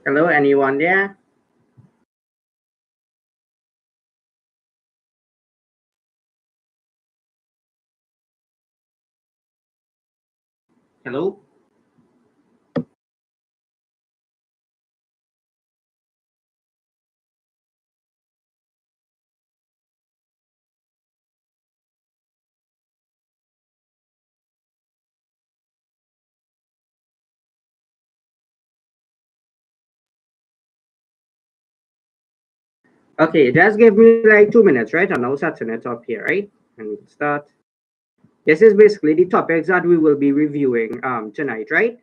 Hello, anyone there? Hello? Okay, just give me like 2 minutes, right? And I'll setting it up here, right? And we'll start. This is basically the topics that we will be reviewing tonight, right?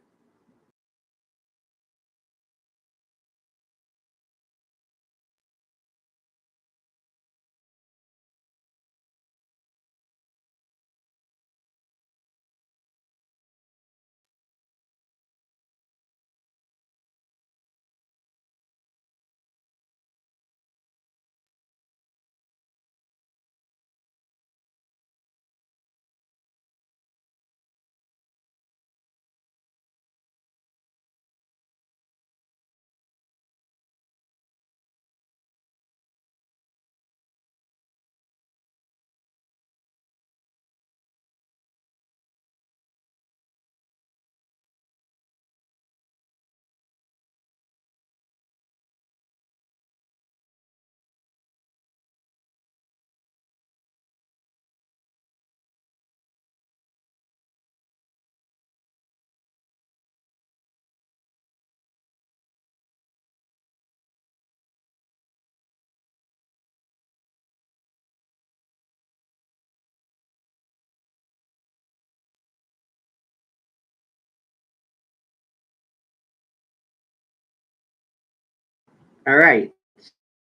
All right.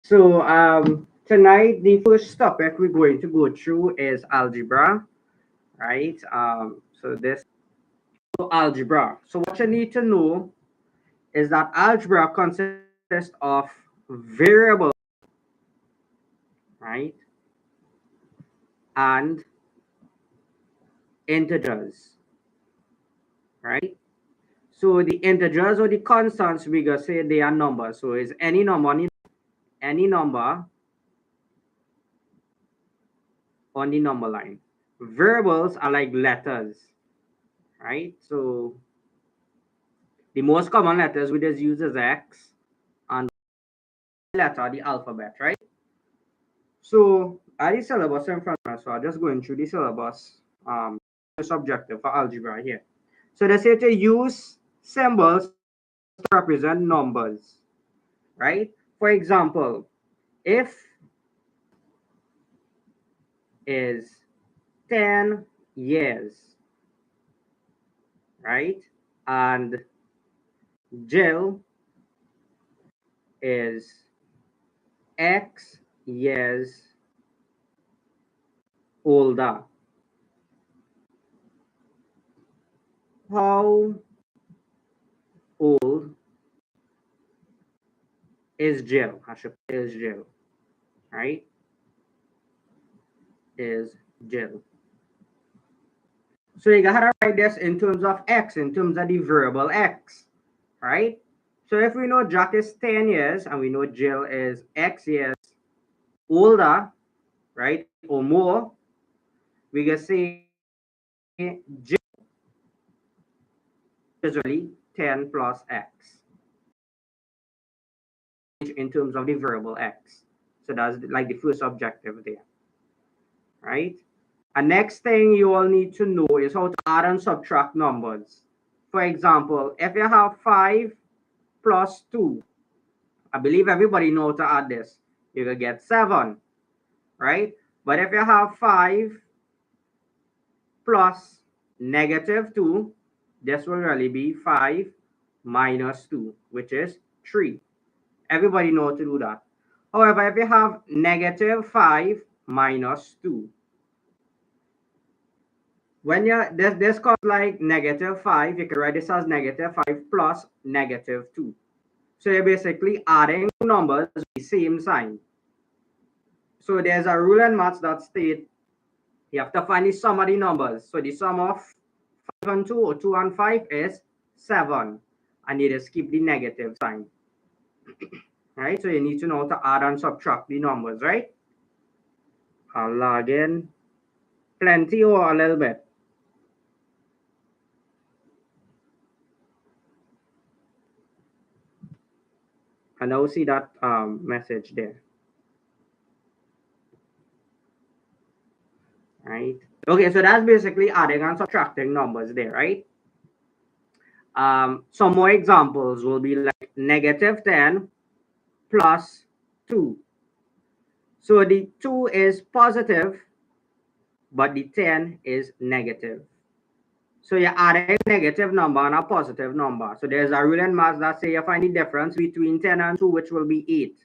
So tonight the first topic we're going to go through is algebra, right? So this algebra. So what you need to know is that algebra consists of variables, right, and integers, right? So the integers or the constants, we gonna say they are numbers. So it's any number on the number line. Variables are like letters, right? So the most common letters we just use is X, and letter the alphabet, right? So I the syllabus in front of us, so I'm just going through the syllabus. Subjective for algebra here. So they say to use symbols to represent numbers, right? For example, if is 10 years, right? And Jill is X years older. How old is Jill? I should put is Jill, right? Is Jill. So you gotta write this in terms of X, in terms of the variable X, right? So if we know Jack is 10 years and we know Jill is X years older, right, or more, we can say Jill is really 10 plus X in terms of the variable X. So that's like the first objective there, right? And next thing you all need to know is how to add and subtract numbers. For example, if you have 5 plus 2, I believe everybody knows how to add this. You will get 7, right? But if you have 5 plus -2, this will really be 5 minus 2, which is 3. Everybody know how to do that. However, if you have negative 5 minus 2, when you this comes like negative 5, you can write this as negative 5 plus negative 2. So you're basically adding numbers with the same sign. So there's a rule in maths that states you have to find the sum of the numbers. So the sum of 5 and 2 or 2 and 5 is 7. And you just keep the negative sign. Right? So you need to know how to add and subtract the numbers, right? I'll log in plenty or a little bit. And I'll see that message there. Right? Okay, so that's basically adding and subtracting numbers there, right? Some more examples will be like negative 10 plus 2. So the 2 is positive, but the 10 is negative. So you're adding a negative number and a positive number. So there's a rule in maths that say you find the difference between 10 and 2, which will be 8.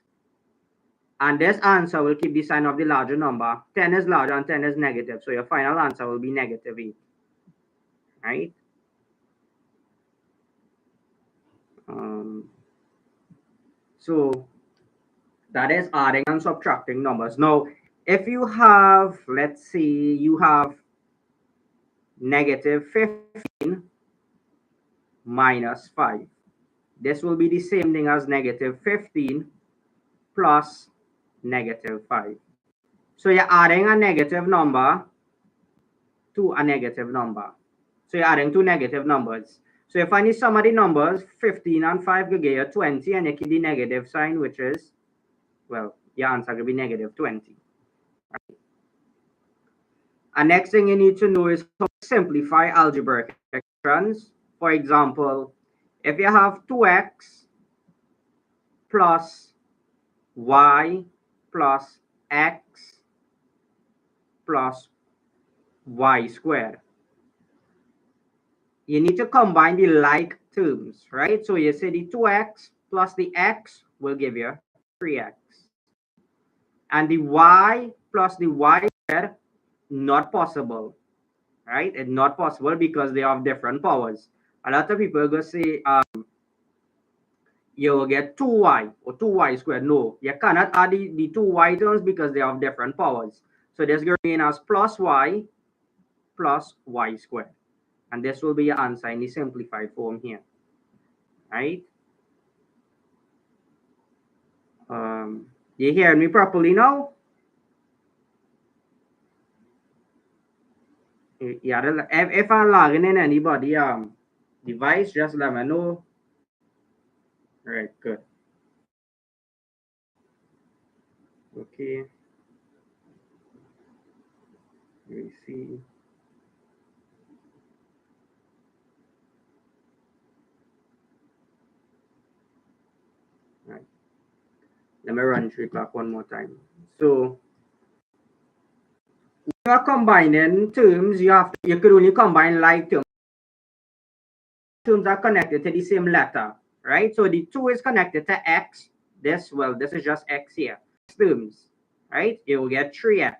And this answer will keep the sign of the larger number. 10 is larger and 10 is negative. So your final answer will be negative 8. Right? So that is adding and subtracting numbers. Now, if you have, let's say you have negative 15 minus 5. This will be the same thing as negative 15 plus negative 5. So you're adding a negative number to a negative number. So you're adding two negative numbers. So if I need sum of the numbers, 15 and 5 will get you 20, and you keep the negative sign, which is, well, your answer will be negative 20. Right? And next thing you need to know is how to simplify algebraic expressions. For example, if you have 2x plus y plus x plus y squared, you need to combine the like terms, right? So you say the 2x plus the x will give you 3x. And the y plus the y squared, not possible, right? It's not possible because they have different powers. A lot of people go say, you will get 2y or 2y squared. No, you cannot add the 2y terms because they have different powers. So this will remain as plus y squared. And this will be your answer in the simplified form here, right? You hear me properly now? Yeah, if I'm logging in anybody device, just let me know. All right, good. Okay. Let me see. All right. Let me run through clock one more time. So when you're combining terms, you could only combine like terms. Terms are connected to the same letter, right? So the 2 is connected to x. This is just x here. Terms, right? You will get 3x.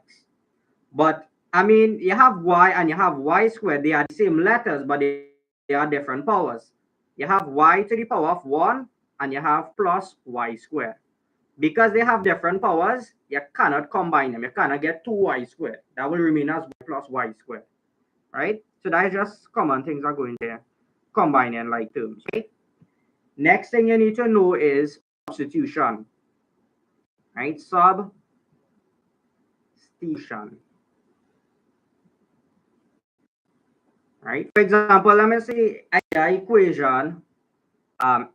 But I mean, you have y and you have y squared. They are the same letters, but they are different powers. You have y to the power of 1 and you have plus y squared. Because they have different powers, you cannot combine them. You cannot get 2y squared. That will remain as y plus y squared, right? So that is just common things are going there, combining like terms, right? Next thing you need to know is substitution, right? Substitution. Right? For example, let me say a equation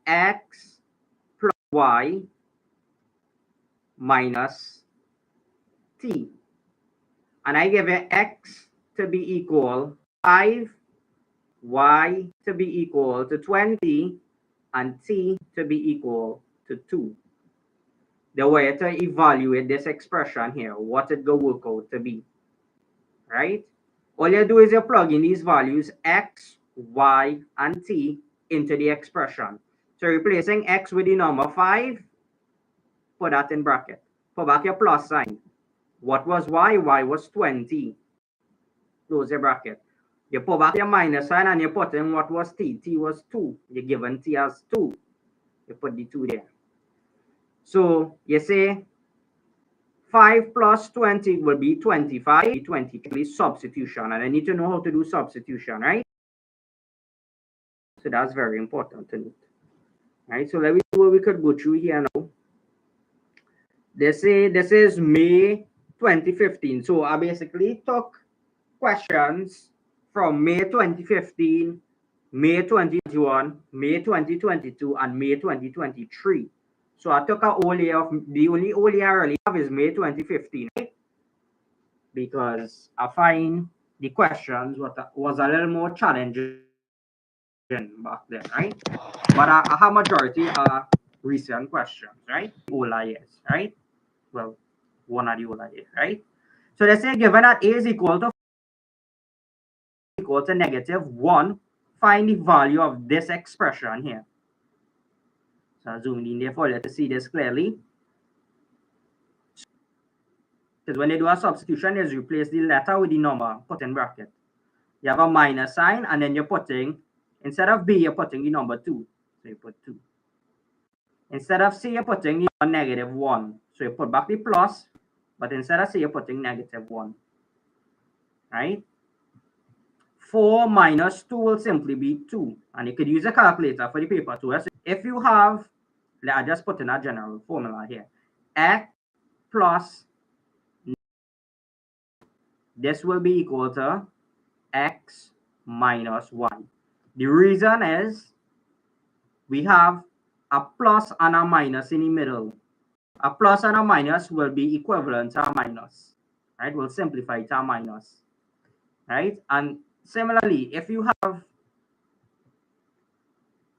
x plus y minus t. And I give it x to be equal 5, y to be equal to 20, and t to be equal to 2. The way to evaluate this expression here, what it will work out to be, right? All you do is you plug in these values x, y, and t into the expression. So replacing x with the number 5 put that in bracket. Put back your plus sign. What was y? Y was 20. Close your bracket. You put back your minus sign and you put in what was t. T was 2. You're given t as 2. You put the 2 there. So you say 5 plus 20 will be 25. 20 substitution. And I need to know how to do substitution, right? So that's very important to note. Right? So let me see what we could go through here now. They say this is May 2015. So I basically took questions from May 2015, May 2021, May 2022, and May 2023. So I took a whole year of the only whole year I really have is May 2015, right? Because I find the questions was a little more challenging back then, right? But I have majority are recent questions, right? Older years, right? Well, one of the older years, right? So they say given that a is equal to -1, find the value of this expression here. So I zoomed in there for you to see this clearly. Because when they do a substitution, is replace the letter with the number, put in bracket. You have a minus sign, and then you're putting, instead of B, you're putting the number 2. So you put 2. Instead of C, you're putting the -1. So you put back the plus, but instead of C, you're putting -1. Right? 4 minus 2 will simply be 2. And you could use a calculator for the paper too. If you have, I just put in a general formula here. X plus, this will be equal to X minus 1. The reason is we have a plus and a minus in the middle. A plus and a minus will be equivalent to a minus. Right? We'll simplify it to a minus. Right? And similarly, if you have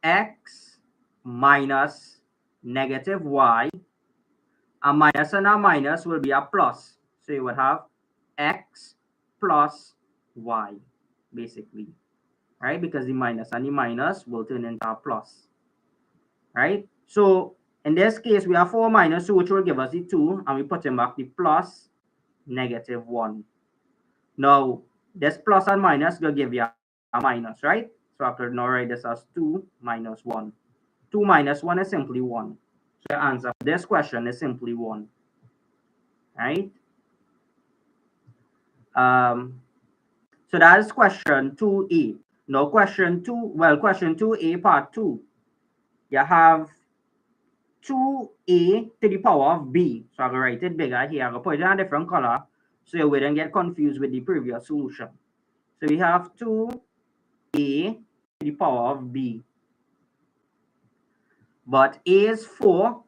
X minus -y, a minus and a minus will be a plus. So you would have X plus y, basically. Right? Because the minus and the minus will turn into a plus. Right? So in this case, we have 4 minus 2, which will give us the 2, and we put in back the plus -1. Now, this plus and minus will give you a minus, right? So I could now write this as 2 minus 1. 2 minus 1 is simply 1. So the answer for this question is simply 1. Right? So that is question 2A. Now question 2A part 2. You have 2A to the power of B. So I'm going to write it bigger here. I'm going to put it in a different color so you wouldn't get confused with the previous solution. So we have 2A to the power of B. But A is 4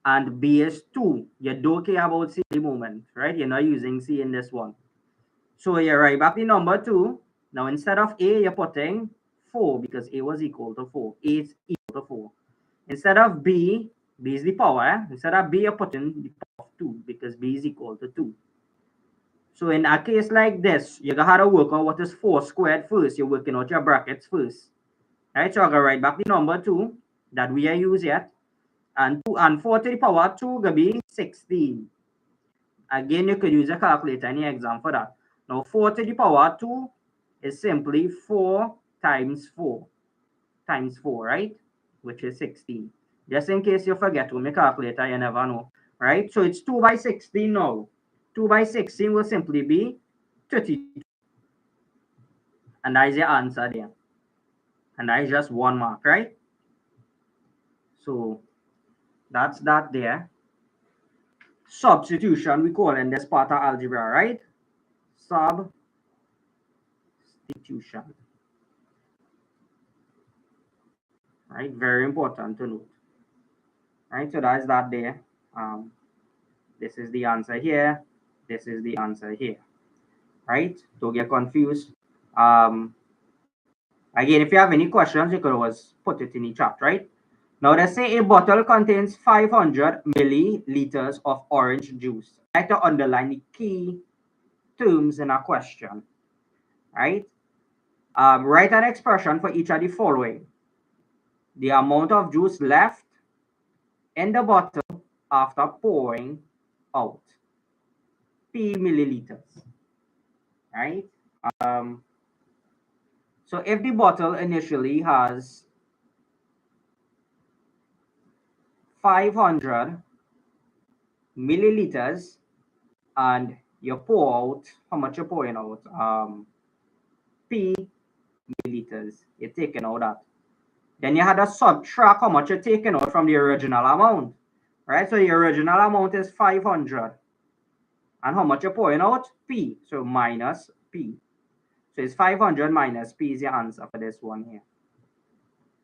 and B is 2. You don't care about C at the moment, right? You're not using C in this one. So you write back the number 2. Now instead of A, you're putting 4 because A was equal to 4. A is equal to 4. Instead of B, B is the power. Instead of B, you're putting the power of 2 because B is equal to 2. So in a case like this, you're going to have to work out what is 4 squared first. You're working out your brackets first. Right? So I'm going to write back the number 2 that we are using yet. And 4 to the power 2 going to be 16. Again, you could use a calculator in the exam for that. Now, 4 to the power 2 is simply 4 times 4. Times 4, right? Which is 16. Just in case you forget to make a calculator, you never know. Right? So it's 2 by 16 now. 2 by 16 will simply be 32. And that is the answer there. And that is just 1 mark, right? So that's that there. Substitution, we call in this part of algebra, right? Substitution. Right? Very important to note. Right? So that's that there. This is the answer here. This is the answer here. Right? Don't get confused. Again, if you have any questions, you could always put it in the chat, right? Now, let's say a bottle contains 500 milliliters of orange juice. I like to underline the key terms in a question, right? Write an expression for each of the following. The amount of juice left in the bottle after pouring out P milliliters, right? So if the bottle initially has 500 milliliters and you pour out, how much you're pouring out? P milliliters. You're taking out that. Then you had to subtract how much you're taking out from the original amount, right? So the original amount is 500. And how much you're pouring out? P. So minus P. So it's 500 minus P is your answer for this one here,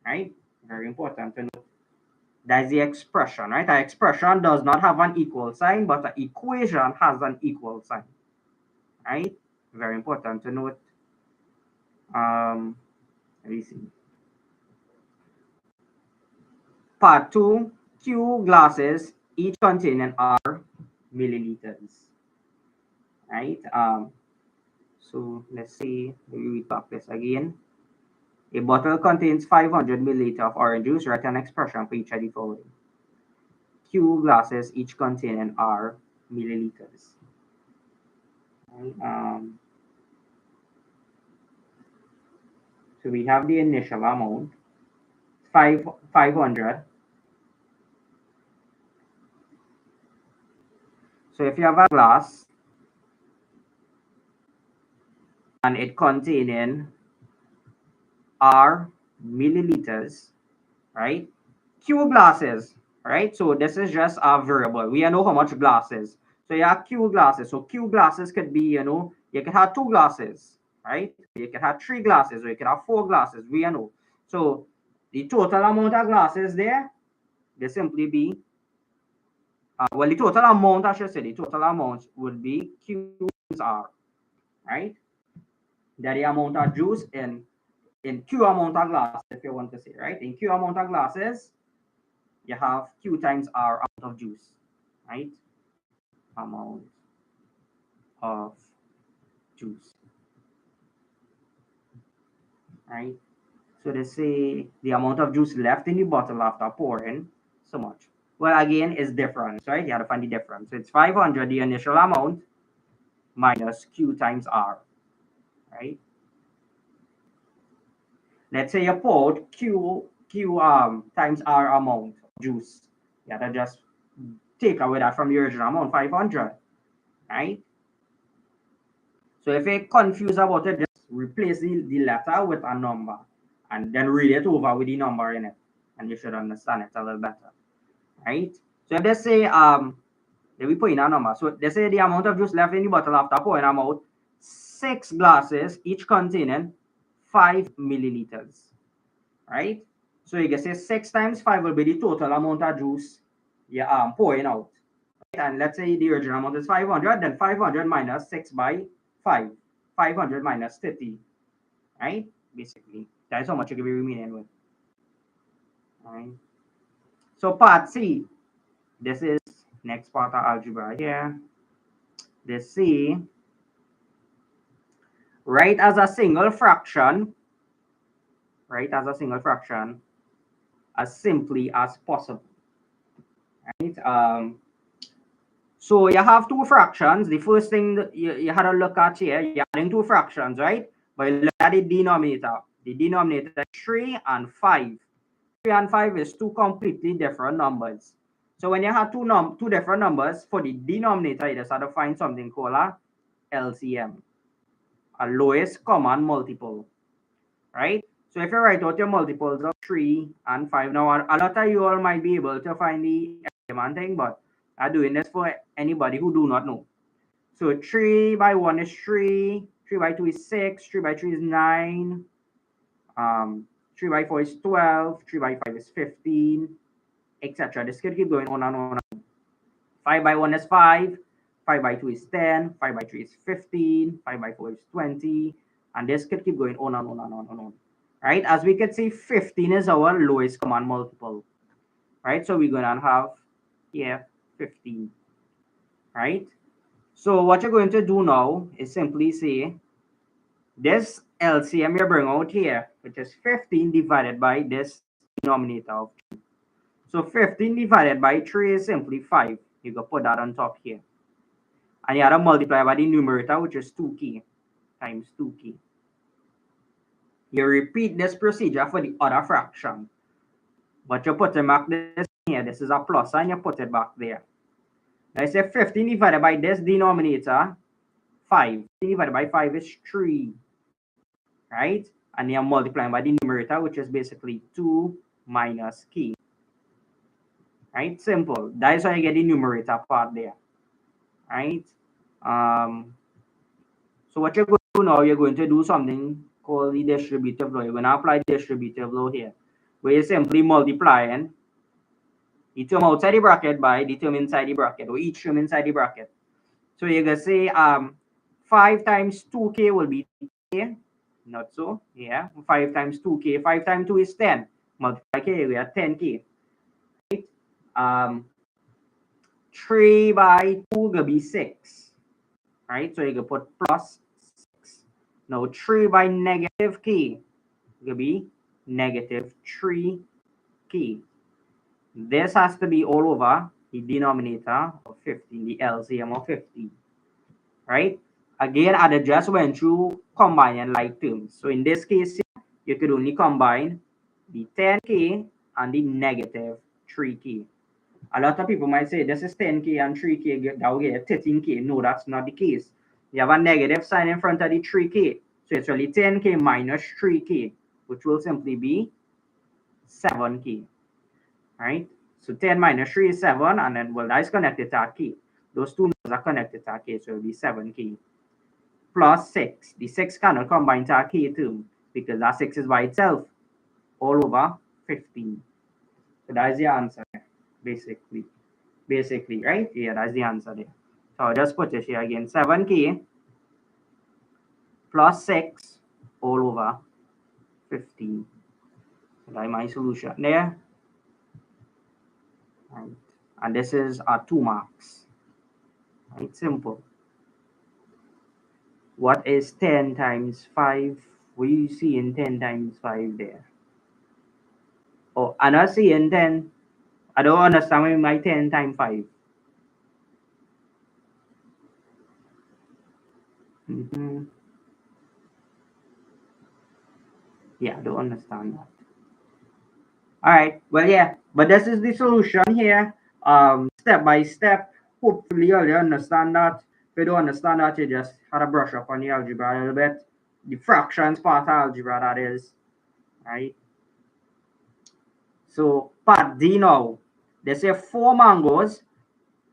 right? Very important to know. That's the expression, right? The expression does not have an equal sign, but the equation has an equal sign, right? Very important to note. Let me see. Part 2, Q glasses, each containing R milliliters, right? So let's see, we talk this again. A bottle contains 500 milliliters of orange juice. Write an expression for each of the following. Q glasses, each containing R milliliters. Right? So we have the initial amount, 500. So if you have a glass and it containing R milliliters, right? Q glasses, right? So this is just a variable. We know how much glasses. So you have Q glasses. So Q glasses could be, you can have 2 glasses, right? You can have 3 glasses, or you can have 4 glasses. We know. So the total amount of glasses there, they simply be, well, the total amount, I should say, the total amount would be Q times R, right? That the amount of juice in Q amount of glasses, if you want to say, right? In Q amount of glasses, you have Q times R amount of juice, right? Amount of juice, right? So they say the amount of juice left in the bottle after pouring so much. Well, again, it's difference, right? You have to find the difference. So it's 500, the initial amount, minus Q times R, right? Let's say you poured Q times R amount of juice. You have to just take away that from the original amount, 500, right? So if you're confused about it, just replace the letter with a number and then read it over with the number in it, and you should understand it a little better, right? So if they say, then we put in a number. So they say the amount of juice left in the bottle after pouring out 6 glasses, each containing 5 milliliters, right? So you can say 6 times 5 will be the total amount of juice you're pouring out. Right? And let's say the original amount is 500, then 500 minus 6 by 5. 500 minus 50, right? Basically, that's how much you can be remaining with. Right? So part C, this is next part of algebra here. This C, write as a single fraction, as simply as possible. Right? So you have 2 fractions. The first thing that you had to look at here, you're adding 2 fractions, right? But you look at the denominator. The denominator is 3 and 5. 3 and 5 is 2 completely different numbers. So when you have two different numbers, for the denominator, you just have to find something called a LCM, a lowest common multiple, right? So if you write out your multiples of 3 and 5, now a lot of you all might be able to find the LCM thing, but I'm doing this for anybody who do not know. So 3 by 1 is 3, 3 by 2 is 6, 3 by 3 is 9, 3 by 4 is 12, 3 by 5 is 15, etc. This could keep going on and on. 5 by 1 is 5, 5 by 2 is 10, 5 by 3 is 15, 5 by 4 is 20, and this could keep going on and on and on and on. Right? As we can see, 15 is our lowest common multiple. Right? So we're going to have here 15. Right? So what you're going to do now is simply say this LCM you bring out here, which is 15 divided by this denominator of 2. So 15 divided by 3 is simply 5. You can put that on top here. And you have to multiply by the numerator, which is 2k times 2k. You repeat this procedure for the other fraction. But you put it back this here. This is a plus, and you put it back there. Now I say 15 divided by this denominator, 5. 15 divided by 5 is 3. Right? And you're multiplying by the numerator, which is basically 2 minus k. Right? Simple. That is how you get the numerator part there. Right? So what you're going to do now, you're going to do something called the distributive law. You're going to apply the distributive law here, where you're simply multiplying the term outside the bracket by the term inside the bracket, or each term inside the bracket. So you're going to say 5 times 2k will be k. Not so. Yeah. 5 times 2k. 5 times 2 is 10. Multiply k, we have 10k. Right? 3 by 2 will be 6. Right? So you can put plus 6. Now 3 by negative k will be negative 3k. This has to be all over the denominator of 15, the LCM of 15. Right? Again, I just went through combining like terms. So in this case, you could only combine the 10k and the negative 3k. A lot of people might say this is 10k and 3k, that will get 13k. No, that's not the case. You have a negative sign in front of the 3k. So it's really 10k minus 3k, which will simply be 7k. Right? So 10 minus 3 is 7, and then, well, that is connected to k. Those two numbers are connected to k, so it will be 7k. Plus 6. The 6 cannot combine to a k term, because that 6 is by itself, all over 15. So that is the answer, basically. Basically, right? Yeah, that's the answer there. So I'll just put it here again. 7k plus 6 all over 15. So that's my solution there. Right. And this is our 2 marks. Right, simple. What is 10 times 5? What do you see in 10 times 5 there? Oh, I'm not seeing 10. I don't understand what my 10 times 5. Yeah, I don't understand that. All right. Well, yeah, but this is the solution here. Step by step. Hopefully, you understand that. If you don't understand that, you just had to brush up on the algebra a little bit. The fractions part of algebra, that is. Right. So, part D now. They say 4 mangoes,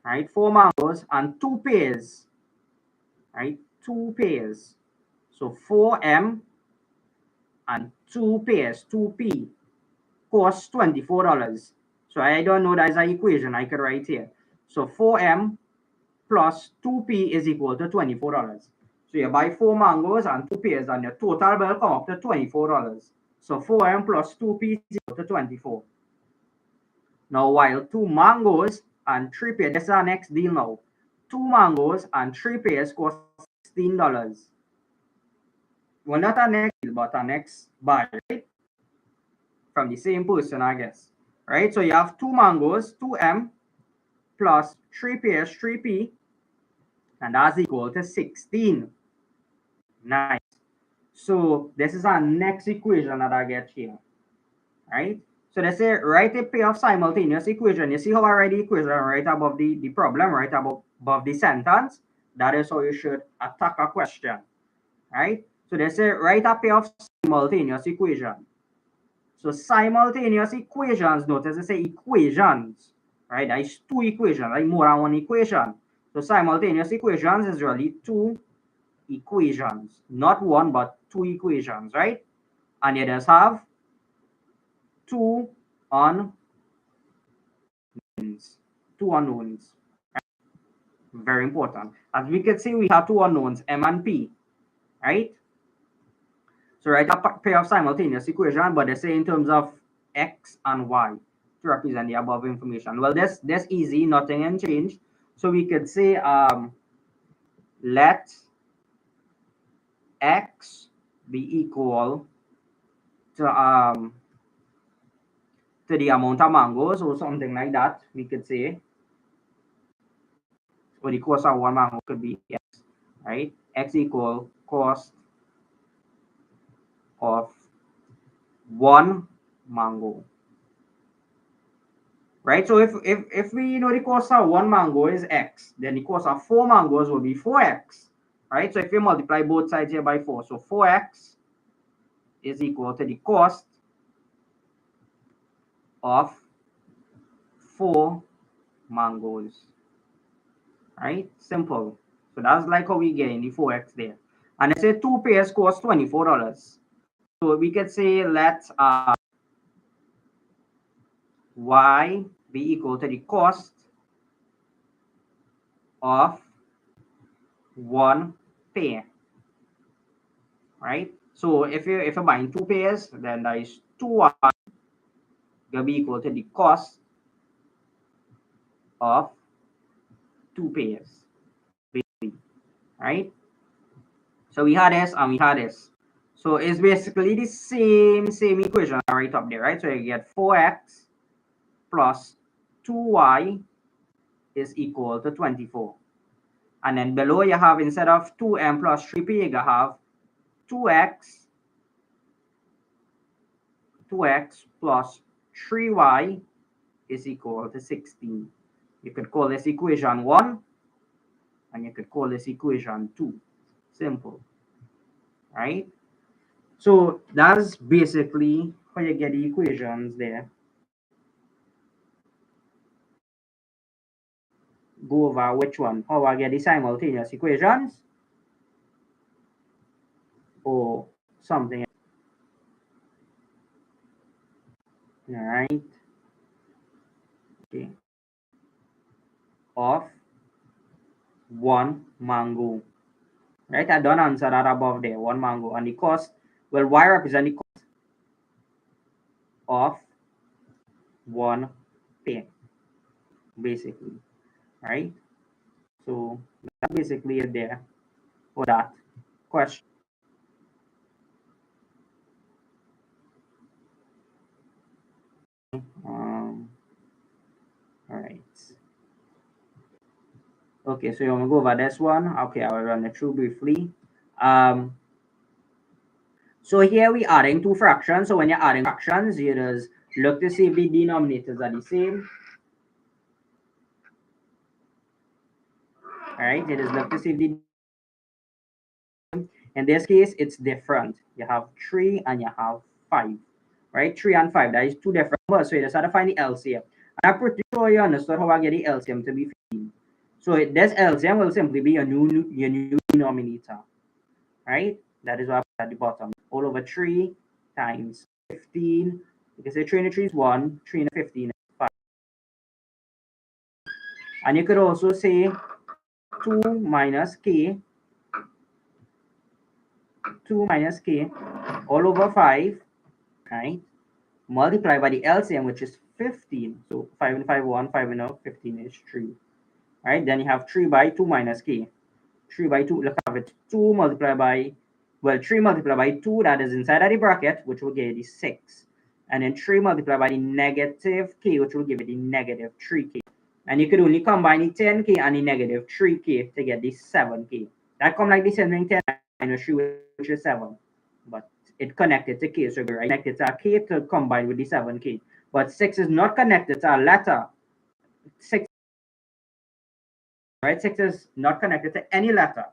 right? 4 mangoes and 2 pears, right? 2 pears. So, 4M and 2 pears, 2P, costs $24. So I don't know, that is an equation I could write here. So 4M plus 2P is equal to $24. So you buy 4 mangoes and 2 pears, and your total bill come up to $24. So 4M plus 2P is equal to 24. Now while 2 mangoes and 3 pears, this is our next deal now. 2 mangoes and 3 pears cost $16. Well, not our next deal, but our next buy, right? From the same person, I guess. Right? So you have 2 mangoes, 2M, plus 3 pears, 3P, and that's equal to 16. Nice. So this is our next equation that I get here. Right? So they say write a pair of simultaneous equation. You see how I write the equation right above the problem, right above the sentence? That is how you should attack a question. Right? So they say write a pair of simultaneous equation. So simultaneous equations, notice they say equations, right? That is 2 equations, like more than 1 equation. So simultaneous equations is really 2 equations, not 1, but 2 equations, right? And you just have 2 unknowns. 2 unknowns. Very important. As we can see, we have 2 unknowns, M and P, right? So write a pair of simultaneous equation, but they say in terms of X and Y to represent the above information. Well, that's easy, nothing can change. So we could say let X be equal to to the amount of mangoes or something like that, we could say, or the cost of one mango could be x, right? X equal cost of one mango, right? So if we know the cost of one mango is x, then the cost of 4 mangoes will be 4x, right? So if you multiply both sides here by 4, so 4x is equal to the cost of 4 mangoes, right? Simple. So that's like how we get in the 4x there. And let's say 2 pairs cost $24. So we could say let y be equal to the cost of one pair, right? So if you're buying 2 pairs, then that is 2y gonna be equal to the cost of 2 pairs, basically, right? So we had this and we had this. So it's basically the same equation right up there, right? So you get 4x plus 2y is equal to 24. And then below you have, instead of 2m plus 3p, you have 2x plus 3y is equal to 16. You could call this equation 1 and you could call this equation 2. Simple, right? So that's basically how you get the equations there. Go over which one, how I get the simultaneous equations or something. All right. Okay. Of one mango. Right, I don't answer that above there, one mango. And the cost, well, y represent the cost of one pair, basically, right? So that's basically it there for that question. All right. Okay, so you want to go over this one? Okay, I will run it through briefly. So here we adding two fractions. So when you're adding fractions, you just look to see if the denominators are the same. All right, you just look to see if the, in this case, it's different. You have 3 and you have 5, right? 3 and 5, that is two different numbers. So you just have to find the LCM. And I'm pretty sure you understood how I get the LCM to be 15. So this LCM will simply be your new denominator, right? That is what I put at the bottom. All over 3 times 15. You can say 3 into 3 is 1, 3 into 15 is 5. And you could also say 2 minus k, 2 minus k all over 5, right? Multiply by the LCM, which is 15. So 5 and 5, 1, 5 and 15 is 3. Right? Then you have 3 by 2 minus k. 3 by 2, look at it. 2 multiplied by, well, 3 multiplied by 2, that is inside of the bracket, which will give you the 6. And then 3 multiplied by the negative k, which will give you the negative 3k. And you could only combine the 10k and the negative 3k to get the 7k. That come like the same thing, 10 minus 3, which is 7. But it connected to k, so we're right, connected to a k to combine with the 7k. But 6 is not connected to a letter. 6, right? 6 is not connected to any letter,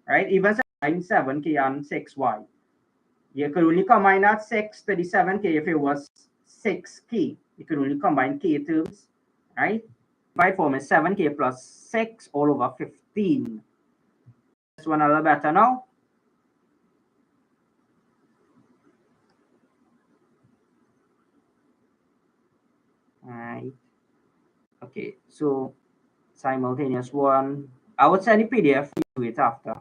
right? Even 7k and 6y. You could only combine that 6 to the 7k if it was 6k. You could only combine k terms, right? My form is 7k plus 6 all over 15. This one a little better now. All right. Okay, so simultaneous one. I would send the PDF to it after.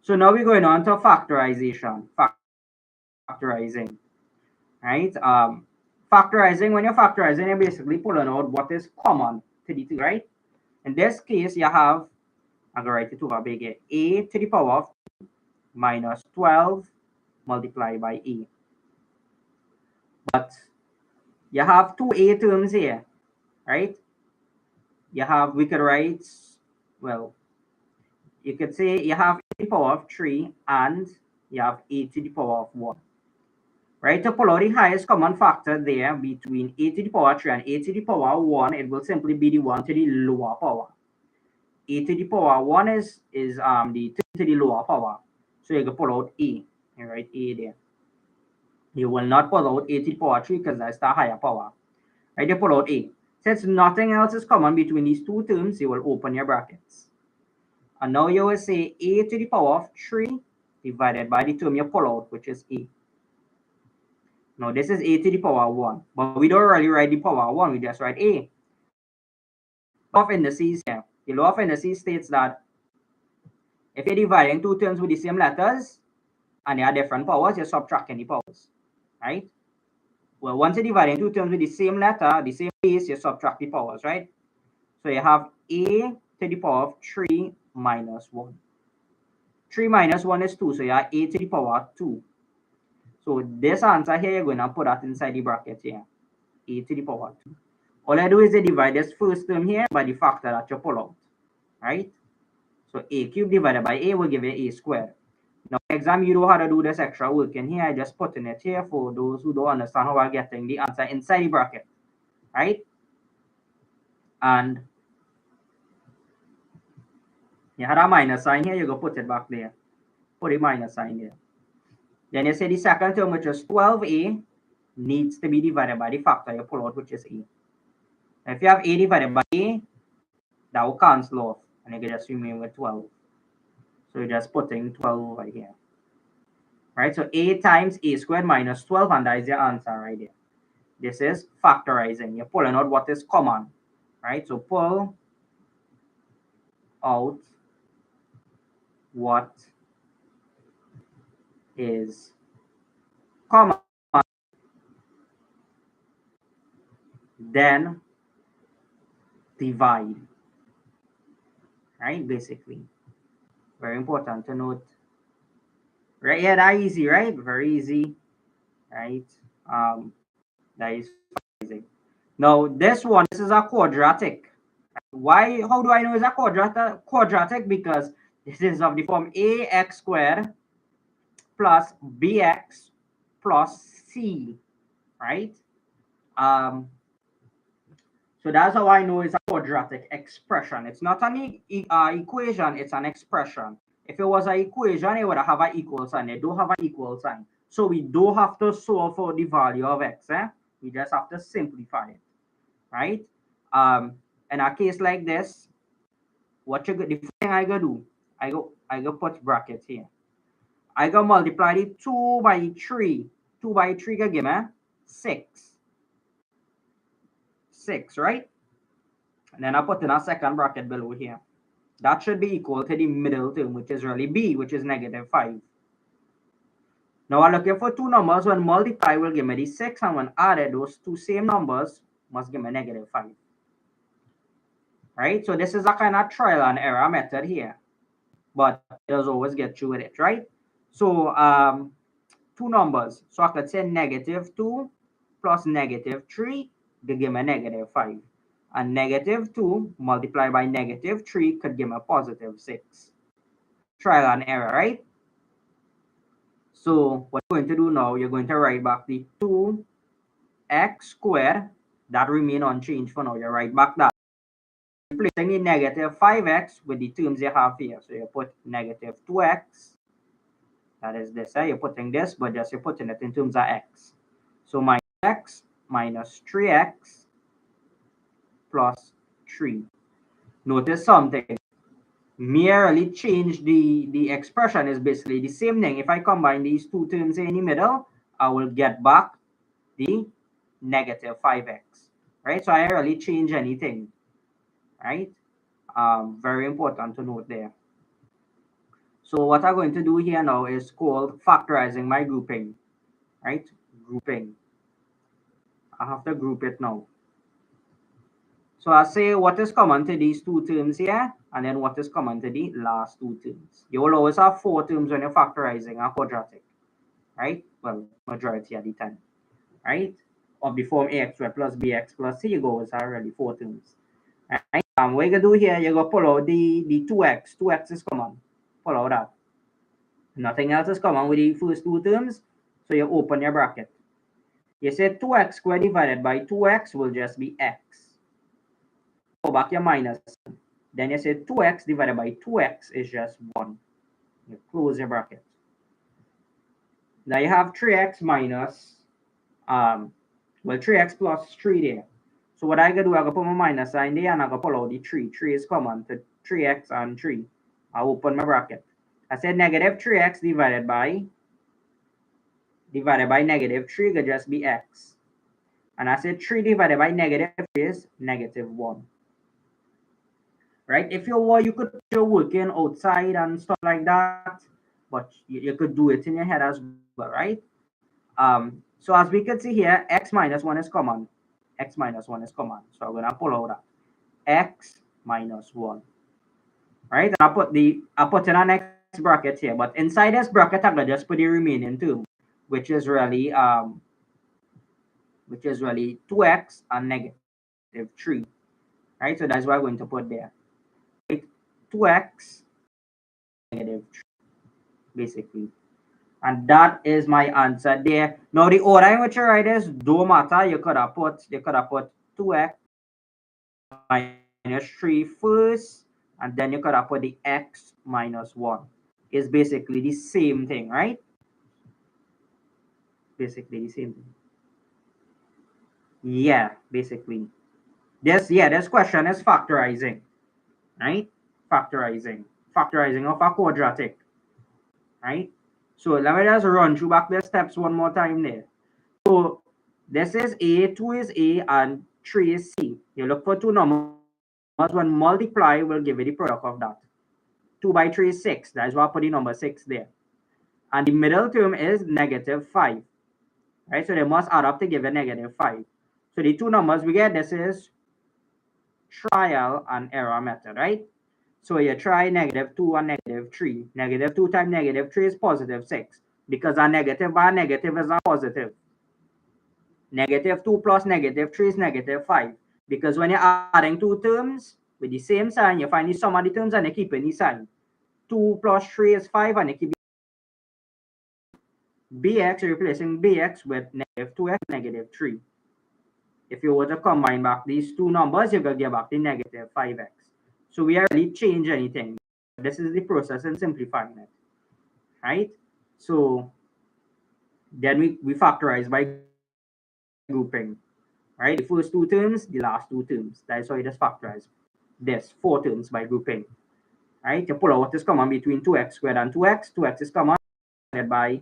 So now we're going on to factorization. Factorizing, right? Factorizing, when you're factorizing, you're basically pulling out what is common to the two, right? In this case, you have, I'm going to write it over big a to the power of minus 12 multiplied by a. But You have two A terms here, right? You have, we could write, well, you could say you have a to the power of 3 and you have a to the power of 1. Right, to pull out the highest common factor there between a to the power 3 and a to the power 1, it will simply be the 1 to the lower power. A to the power 1 is the 2 to the lower power. So you can pull out a. You write a there. You will not pull out a to the power 3 because that's the higher power. Right, you pull out a. Since nothing else is common between these two terms, you will open your brackets. And now you will say a to the power of 3 divided by the term you pull out, which is a. Now this is a to the power 1, but we don't really write the power 1, we just write a. Law of indices here. The law of indices states that if you're dividing two terms with the same letters and they are different powers, you're subtracting the powers, right? Well, once you're dividing two terms with the same letter, the same base, you subtract the powers, right? So you have a to the power of 3 minus 1. 3 minus 1 is 2, so you have a to the power 2. So this answer here, you're going to put that inside the bracket here, a to the power 2. All I do is I divide this first term here by the factor that you pull out, right? So a cubed divided by a will give you a squared. Now, exam, you know how to do this extra work in here. I just put in it here for those who don't understand how I'm getting the answer inside the bracket, right? And you had a minus sign here, you go put it back there. Put a minus sign there. Then you say the second term, which is 12a, needs to be divided by the factor you pull out, which is a. If you have a divided by a, that will cancel off, and you can just remain with 12. So you're just putting 12 over here. Right? So a times a squared minus 12, and that is your answer right there. This is factorizing. You're pulling out what is common. Right? So pull out what is common. Then divide. Right? Basically. Very important to note. Right? Yeah, that's easy, right? Very easy. Right? That is factorizing. Now, this one, this is a quadratic. Why? How do I know it's a quadratic? Because this is of the form ax squared plus bx plus c, right? So that's how I know it's a quadratic expression. It's not an equation, it's an expression. If it was an equation, it would have an equal sign. They don't have an equal sign. So we don't have to solve for the value of x. We just have to simplify it, right? In a case like this, what you the first thing I go do, I go put brackets here. I go multiply the 2 by 3. 2 by 3 go give me 6. 6, right? And then I put in a second bracket below here. That should be equal to the middle term, which is really b, which is -5. Now I'm looking for two numbers. When multiply will give me the 6, and when added, those two same numbers must give me -5. Right? So this is a kind of trial and error method here, but it does always get through with it, right? So two numbers. So I could say -2 plus -3 could give me -5. And -2 multiplied by -3 could give me +6. Trial and error, right? So what you're going to do now, you're going to write back the 2x squared. That remain unchanged for now. You write back that. Replacing the -5x with the terms you have here. So you put -2x. That is this. You're putting this, but just you're putting it in terms of x. So minus x minus 3x plus 3. Notice something. Merely change the expression is basically the same thing. If I combine these two terms in the middle, I will get back the -5x. Right? So I rarely change anything. Right? Very important to note there. So what I'm going to do here now is called factorizing my grouping. Right? Grouping. I have to group it now. So I say what is common to these two terms here, and then what is common to the last two terms. You will always have 4 terms when you're factorizing a quadratic, right? Well, majority of the time, right? of the form ax squared plus bx plus c goes are really 4 terms. Right? What you do here, you're going to pull out the 2x. 2x is common. Pull out that. Nothing else is common with the first two terms, so you open your bracket. You say 2x squared divided by 2x will just be x. Go back your minus. Then you say 2x divided by 2x is just 1. You close your bracket. Now you have 3x minus, 3x plus 3 there. So what I going to do, I'm going to put my minus sign there and I'm going to pull out the 3. 3 is common to 3x and 3. I'll open my bracket. I said negative 3x divided by negative 3 could just be x. And I said 3 divided by negative 3 is negative 1. Right? If you were, you could put your working outside and stuff like that, but you could do it in your head as well, right? So as we can see here, x minus 1 is common. X minus 1 is common. So I'm going to pull out that. X minus 1. Right? I'll put in our next bracket here, but inside this bracket, I'm going to just put the remaining term, which is really 2x and negative 3. Right? So that's what I'm going to put there. Right? 2x negative 3, basically. And that is my answer there. Now the order in which you write this don't matter. You could have put 2x minus 3 first, and then you could have put the x minus 1. It's basically the same thing, right? Basically the same thing. Yeah, basically. This question is factorizing, right? Factorizing of a quadratic, right? So let me just run through back the steps one more time there. So this is A, 2 is A, and 3 is C. You look for two numbers. When multiply will give you the product of that. 2 by 3 is 6. That's why I put the number 6 there. And the middle term is negative 5. Right? So they must add up to give a negative 5. So the two numbers we get, this is trial and error method, right? So you try negative 2 and negative 3. Negative 2 times negative 3 is positive 6. Because a negative by a negative is a positive. Negative 2 plus negative 3 is negative 5. Because when you're adding two terms with the same sign, you find the sum of the terms and you keep any sign. 2 plus 3 is 5 and you keep bx, replacing bx with negative 2x, negative 3. If you were to combine back these two numbers, you're going to get back the negative 5x. So we hardly change anything. This is the process in simplifying it, right? So then we factorize by grouping, right? The first two terms, the last two terms. That's how you just factorize this 4 terms by grouping, right? You pull out what is common between 2x squared and 2x. 2x is common, divided by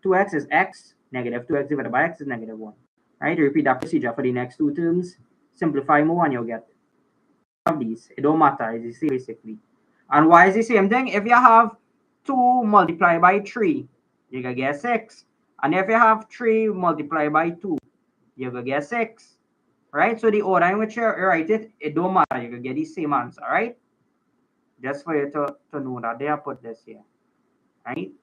2x is x, negative 2x divided by x is negative 1. Right? Repeat that procedure for the next two terms. Simplify more and you'll get these. It don't matter, it's the same basically. And why is the same thing? If you have 2 multiplied by 3, you're going to get 6. And if you have 3 multiplied by 2, you're going to get 6. Right? So the order in which you write it, it don't matter. You're going to get the same answer, right? Just for you to know that they have put this here. Right?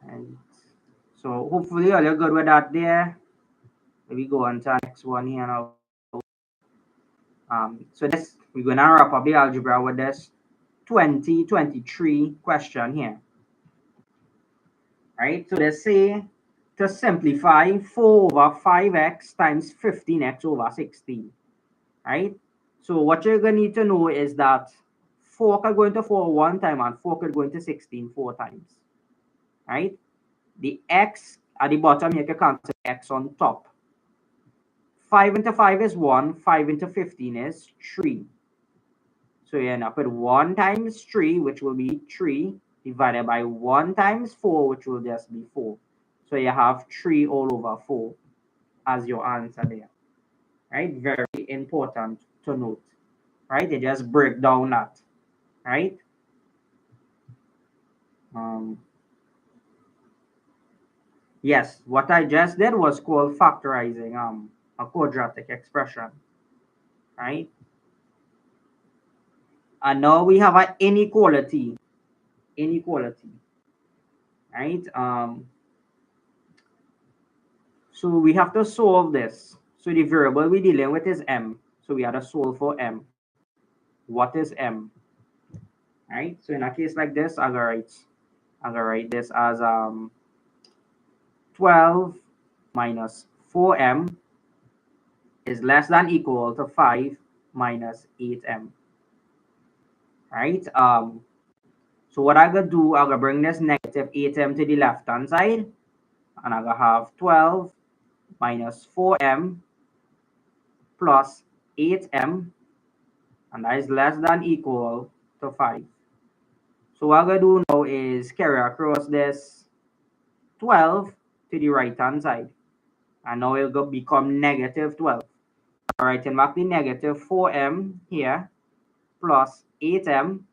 And so hopefully you're good with that there. We go on to the next one here now. So this we're gonna wrap up the algebra with this 2023 question here. Right? So they say to simplify 4 over 5x times 15x over 16. Right? So what you're gonna need to know is that 4 could go into 4 one time and 4 could go into 16 4 times. Right? The x at the bottom here can cancel x on top. 5 into 5 is 1. 5 into 15 is 3. So you end up with 1 times 3, which will be 3, divided by 1 times 4, which will just be 4. So you have 3 all over 4 as your answer there. Right? Very important to note. Right? You just break down that. Right? Yes, what I just did was called factorizing a quadratic expression. Right? And now we have an inequality. Inequality. right? So we have to solve this. So the variable we're dealing with is m. So we have to solve for m. What is m? Right? So in a case like this, I'm gonna write this as 12 minus 4m is less than equal to 5 minus 8m. Right? So what I'm gonna do, I'm gonna bring this negative 8m to the left hand side, and I'm gonna have 12 minus 4m plus 8m, and that is less than equal to 5. So what I'm going to do now is carry across this 12 to the right hand side. And now it will become negative 12. All right, and back the negative 4m here plus 8m,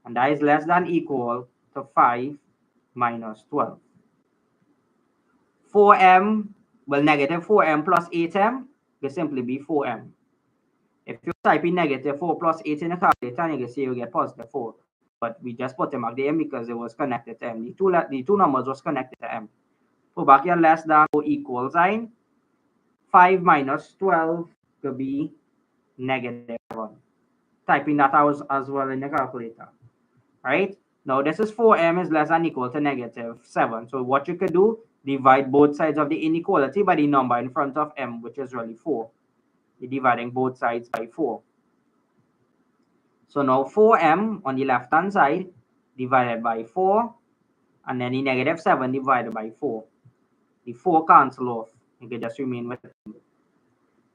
and that is less than equal to 5 minus 12. 4m, well, negative 4m plus 8m will simply be 4m. If you type in negative 4 plus 8 in the calculator, you can see you get positive 4. But we just put them back there because it was connected to m. The two numbers was connected to m. Put back your less than or equal sign. 5 minus 12 could be negative 1. Typing that out as well in the calculator. Right? Now this is 4m is less than equal to negative 7. So what you could do, divide both sides of the inequality by the number in front of m, which is really 4. You're dividing both sides by 4. So now 4m on the left hand side divided by 4, and then the negative 7 divided by 4. The 4 cancel off. You can just remain with it.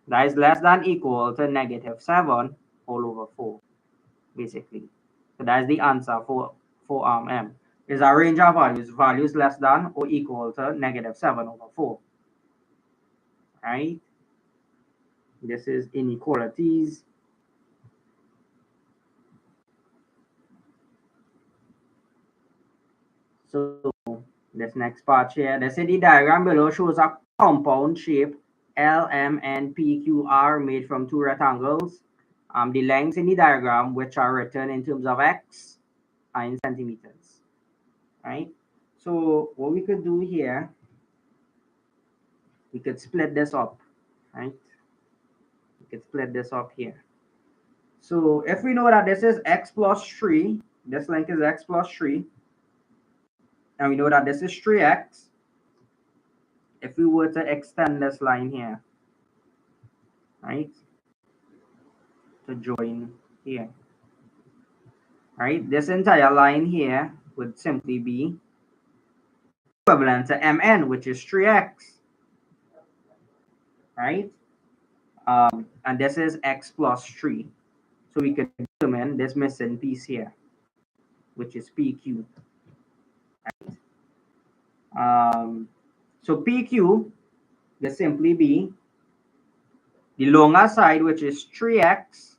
That is less than equal to negative 7 all over 4, basically. So that's the answer for m. Is a range of values less than or equal to negative 7 over 4. Right? This is inequalities. So this next part here, the city diagram below shows a compound shape L, M, and P, Q, R made from two rectangles. The lengths in the diagram, which are written in terms of x, are in centimeters. Right? So what we could do here, we could split this up. Right? We could split this up here. So if we know that this is x plus 3, this length is x plus 3, and we know that this is 3x, if we were to extend this line here, right, to join here, right, this entire line here would simply be equivalent to mn, which is 3x, right? And this is x plus 3. So we can determine this missing piece here, which is pq. Right? So pq will simply be the longer side, which is 3x,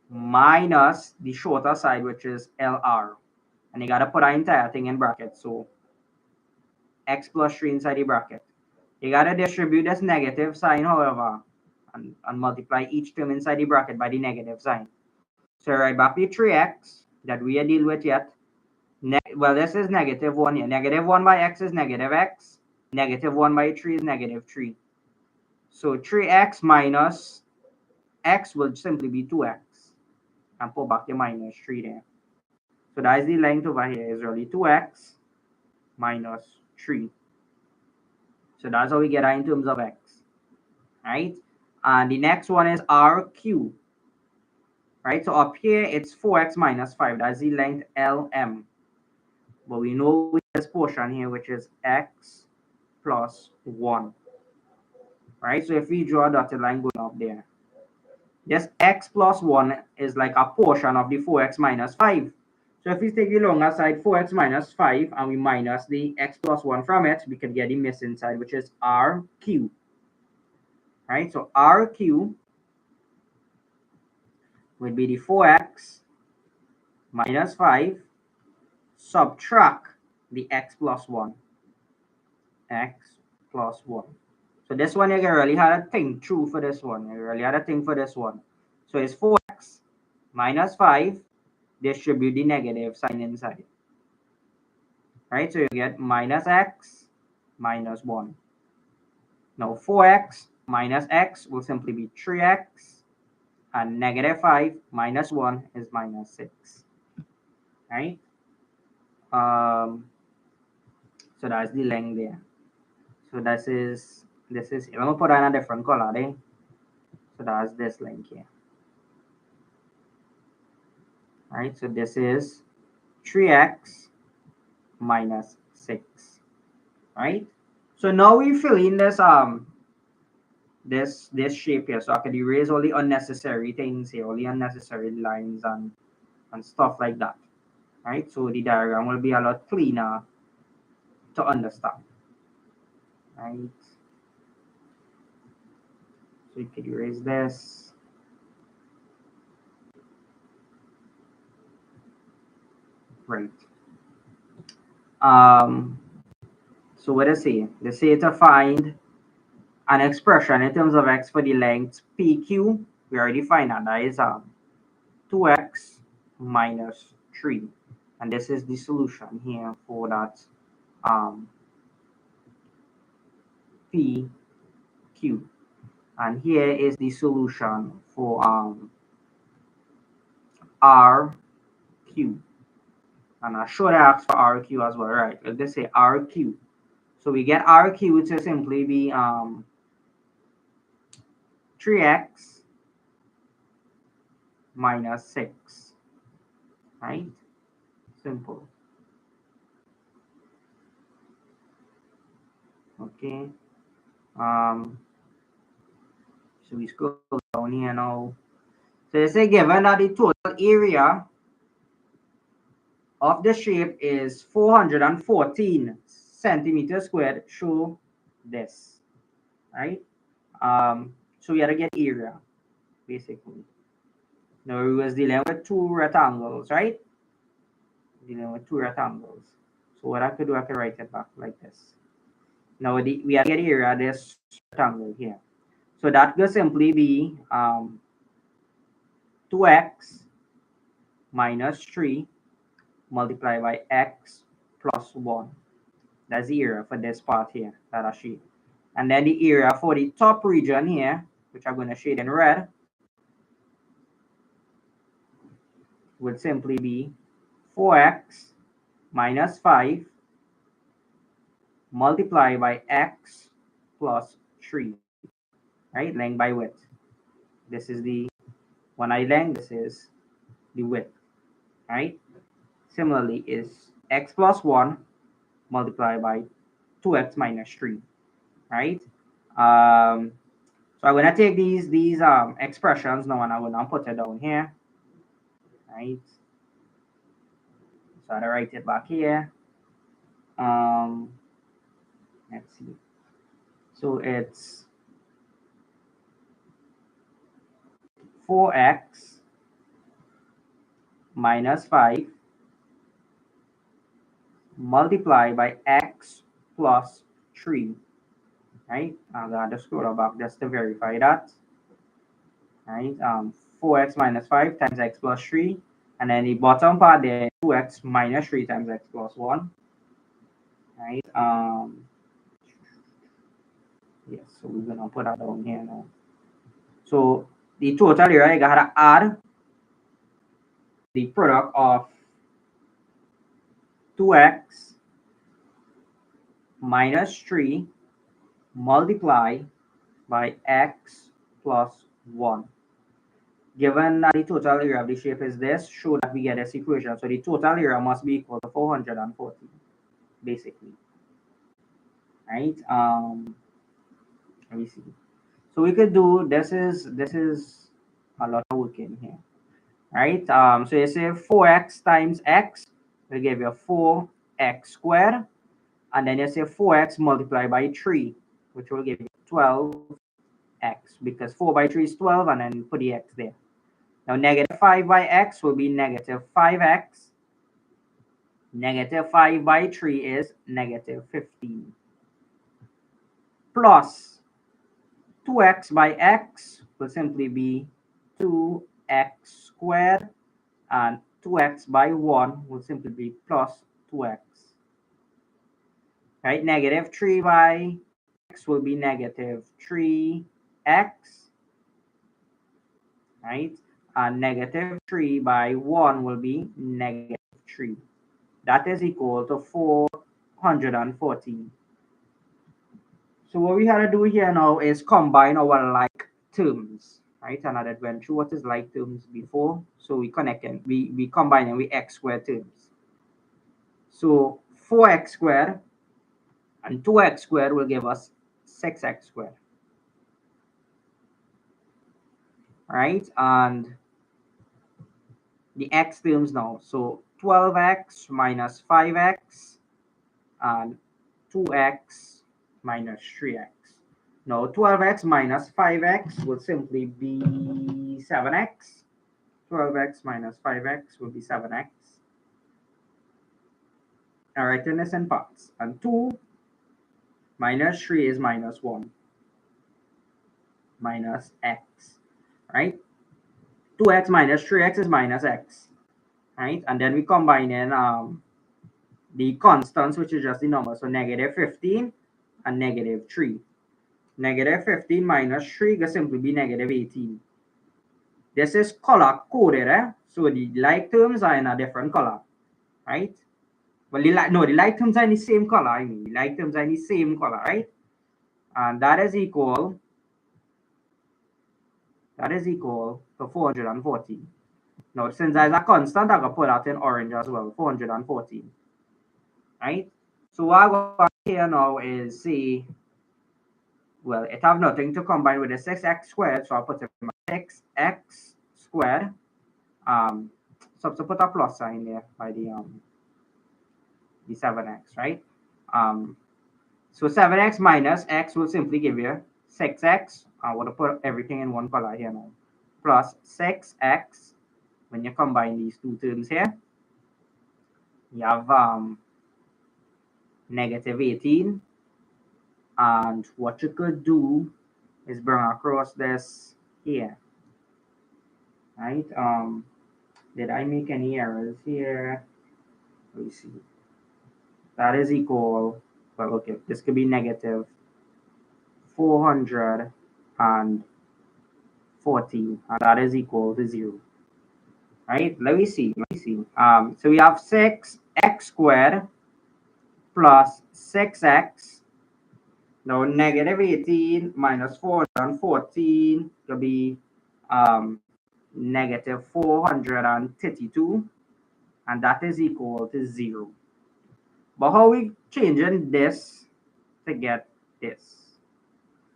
minus the shorter side, which is LR. And you got to put our entire thing in brackets. So x plus 3 inside the bracket. You got to distribute this negative sign, however, and multiply each term inside the bracket by the negative sign. So right back the 3x that we are dealing with yet. Well, this is negative 1 here. Negative 1 by x is negative x. Negative 1 by 3 is negative 3. So 3x minus x will simply be 2x. And put back the minus 3 there. So that is the length over here is really 2x minus 3. So that's how we get that in terms of x. Right? And the next one is RQ. Right? So up here it's 4x minus 5. That's the length LM. But we know this portion here, which is x plus 1. Right? So if we draw a dotted line going up there, this x plus 1 is like a portion of the 4x minus 5. So if we take the longer side, 4x minus 5, and we minus the x plus 1 from it, we can get the missing side, which is RQ. Right? So RQ would be the 4x minus 5, subtract the x plus 1. X plus 1. So this one, you can really have a think through for this one. You really have a think for this one. So it's 4x minus 5, distribute the negative sign inside. right? So you get minus x minus 1. Now 4x minus x will simply be 3x, and negative 5 minus 1 is minus 6, right? So that's the length there. So this is I'm gonna put on a different color there. So that's this length here. Right, so this is 3x minus 6, right? So now we fill in this this shape here, so I can erase all the unnecessary things here, all the unnecessary lines and stuff like that, right? So the diagram will be a lot cleaner to understand, right? So you can erase this. Right. So what does it say? They say to find an expression in terms of x for the length PQ. We already find that is 2x minus 3, and this is the solution here for that PQ, and here is the solution for RQ, and I should ask for RQ as well, right? Let's say RQ. So we get RQ to simply be 3x minus 6, right? Simple. Okay. So we scroll down here now. So they say given that the total area of the shape is 414 centimeters squared, show this, right? So we gotta get area, basically. Now we was dealing with two rectangles, right? Dealing with two rectangles. So what I could do, I could write it back like this. Now we have to get area of this rectangle here. So that could simply be 2x minus 3 multiplied by x plus 1. That's the area for this part here that I shade. And then the area for the top region here, which I'm going to shade in red, would simply be 4x minus 5 multiplied by x plus 3, right? Length by width. This is the, when I length, this is the width, right? Similarly is x plus 1 multiplied by 2x minus 3, right? So I'm gonna take these expressions now and I'm gonna put it down here, right? So I write it back here. Let's see. So it's 4x minus 5 multiplied by x plus 3, right? I'm gonna just scroll back just to verify that, right? 4x minus 5 times x plus 3, and then the bottom part there, 2x minus 3 times x plus 1, right? Yes, so we're gonna put that down here now. So the total here, I gotta add the product of 2x minus 3 multiplied by x plus 1. Given that the total area of the shape is this, show that we get this equation. So the total area must be equal to 440, basically. Right? Let me see. So we could do this is a lot of work in here. Right? So you say 4x times x will give you 4x squared, and then you say 4x multiplied by 3, which will give you 12x, because 4 by 3 is 12, and then put the x there. Now negative 5 by x will be negative 5x. Negative 5 by 3 is negative 15. Plus 2x by x will simply be 2x squared, and 2x by 1 will simply be plus 2x. right? Negative 3 by x will be negative 3x, right? And negative 3 by 1 will be negative 3. That is equal to 414. So what we had to do here now is combine our like terms, right? And I went through what is like terms before. So we connect them, we combine them with x squared terms. So 4x squared and 2x squared will give us 6x squared, right? And the x terms now. So 12x minus 5x and 2x minus 3x. Now 12x minus 5x will simply be 7x. 12x minus 5x will be 7x. All right, in this in parts. And 2 minus 3 is minus 1 minus x, right? 2x minus 3x is minus x, right? And then we combine in the constants, which is just the number. So negative 15 and negative 3. Negative 15 minus 3 can simply be negative 18. This is color coded, so the like terms are in a different color, right? Well, the like terms are in the same color. I mean, the like terms are in the same color, right? And that is equal to 414. Now, since there's a constant, I can put that in orange as well, 414, right? So what I'm going to here now is say, well, it have nothing to combine with the 6x squared, so I'll put it in my 6x squared. So to put a plus sign there by the 7x, right? So 7x minus x will simply give you 6x. I want to put everything in one color here now. Plus 6x. When you combine these two terms here, you have negative 18. And what you could do is bring across this here, right? Did I make any errors here? Let me see. That is equal, well, okay, this could be negative 414, and that is equal to 0. Right? Let me see. So we have 6x squared plus 6x. Now negative 18 minus 414 could be negative 432, and that is equal to 0. But how we changing this to get this?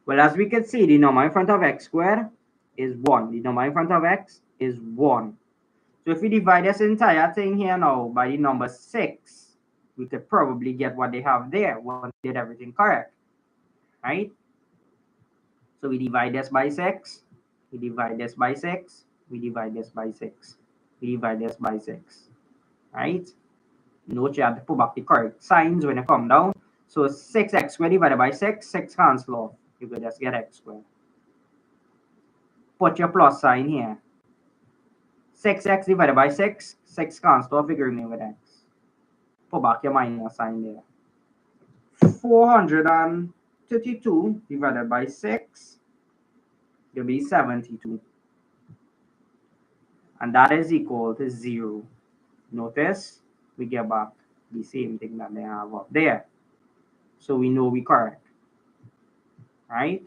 Well, as we can see, the number in front of x squared is 1. The number in front of x is 1. So if we divide this entire thing here now by the number 6, we could probably get what they have there when we did everything correct, right? So we divide this by 6, we divide this by 6, we divide this by 6, we divide this by 6, right? Note you have to put back the correct signs when you come down. So 6x squared divided by 6, 6 cancel off. You could just get x squared. Put your plus sign here. 6x divided by 6, 6 cancel off, you remain with x. Put back your minus sign there. 432 divided by 6 will be 72. And that is equal to 0. Notice we get back the same thing that they have up there. So we know we correct, right?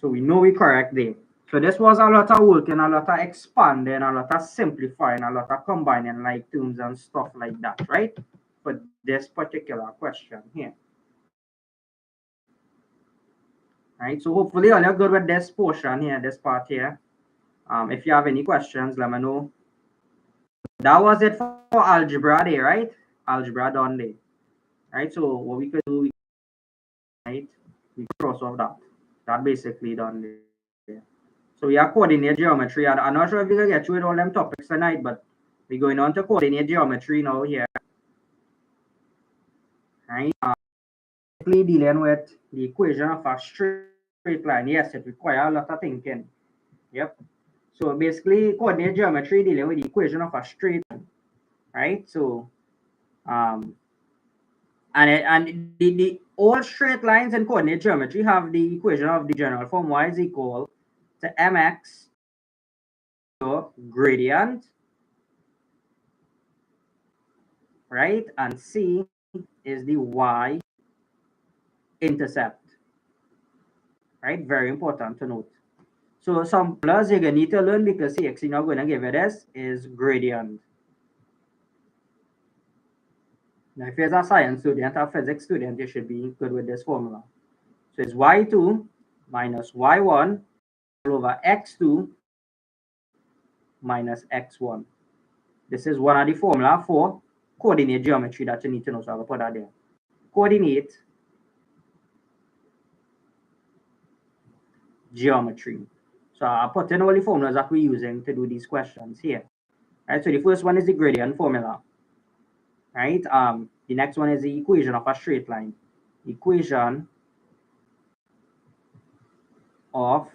So we know we correct there. So this was a lot of work and a lot of expanding, a lot of simplifying, a lot of combining like terms and stuff like that, right? For this particular question here. Right, so hopefully all you're good with this portion here, this part here. If you have any questions, let me know. That was it for algebra there, right? Algebra done there. Right, so what we could do, right, we cross off that. That basically done there. So we are coordinate geometry. I'm not sure if we can get through with all them topics tonight, but we're going on to coordinate geometry now here. Right? Basically dealing with the equation of a straight line. Yes, it requires a lot of thinking. Yep. So basically coordinate geometry dealing with the equation of a straight line. Right? So And the all straight lines in coordinate geometry have the equation of the general form y is equal to mx gradient, right? And c is the y intercept, right? Very important to note. So some plus you're going to need to learn because CX is not going to give it this is gradient. Now, if you're a science student or physics student, you should be good with this formula. So it's y2 minus y1 over x2 minus x1. This is one of the formula for coordinate geometry that you need to know. So I'll put that there. Coordinate geometry. So I'll put in all the formulas that we're using to do these questions here. Right. So the first one is the gradient formula. Right. The next one is the equation of a straight line. Equation of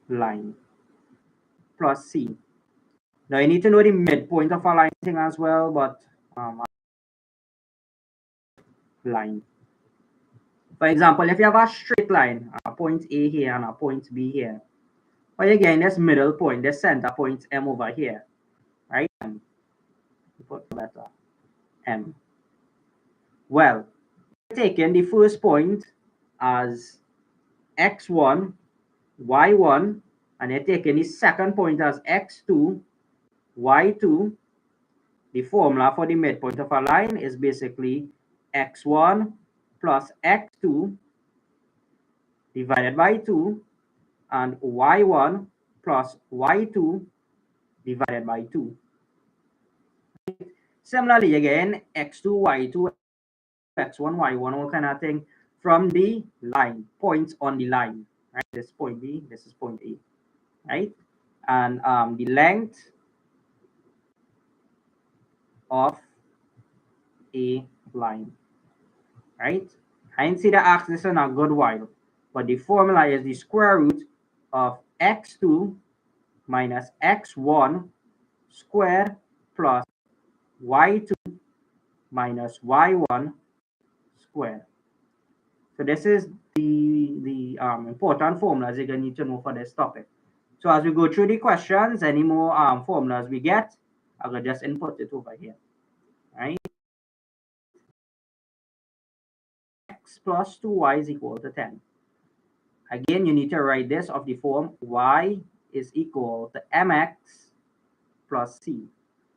line plus C. Now you need to know the midpoint of a line thing as well, but line. For example, if you have a straight line, a point A here and a point B here, but again, this middle point, this center point M over here, right? Put better M. Well, taking the first point as x1, y1, and you're taking the second point as x2, y2. The formula for the midpoint of a line is basically x1 plus x2 divided by 2 and y1 plus y2 divided by 2. Similarly, again, x2, y2, x1, y1, all kind of thing from the line, points on the line, right? This is point B, this is point A, right? And the length of a line, right? I didn't see the axis in a good while, but the formula is the square root of x2 minus x1 squared plus y2 minus y1 squared. So this is the important formulas you're going to need to know for this topic. So as we go through the questions, any more formulas we get, I will just input it over here, right? X plus 2y is equal to 10. Again, you need to write this of the form y is equal to mx plus c,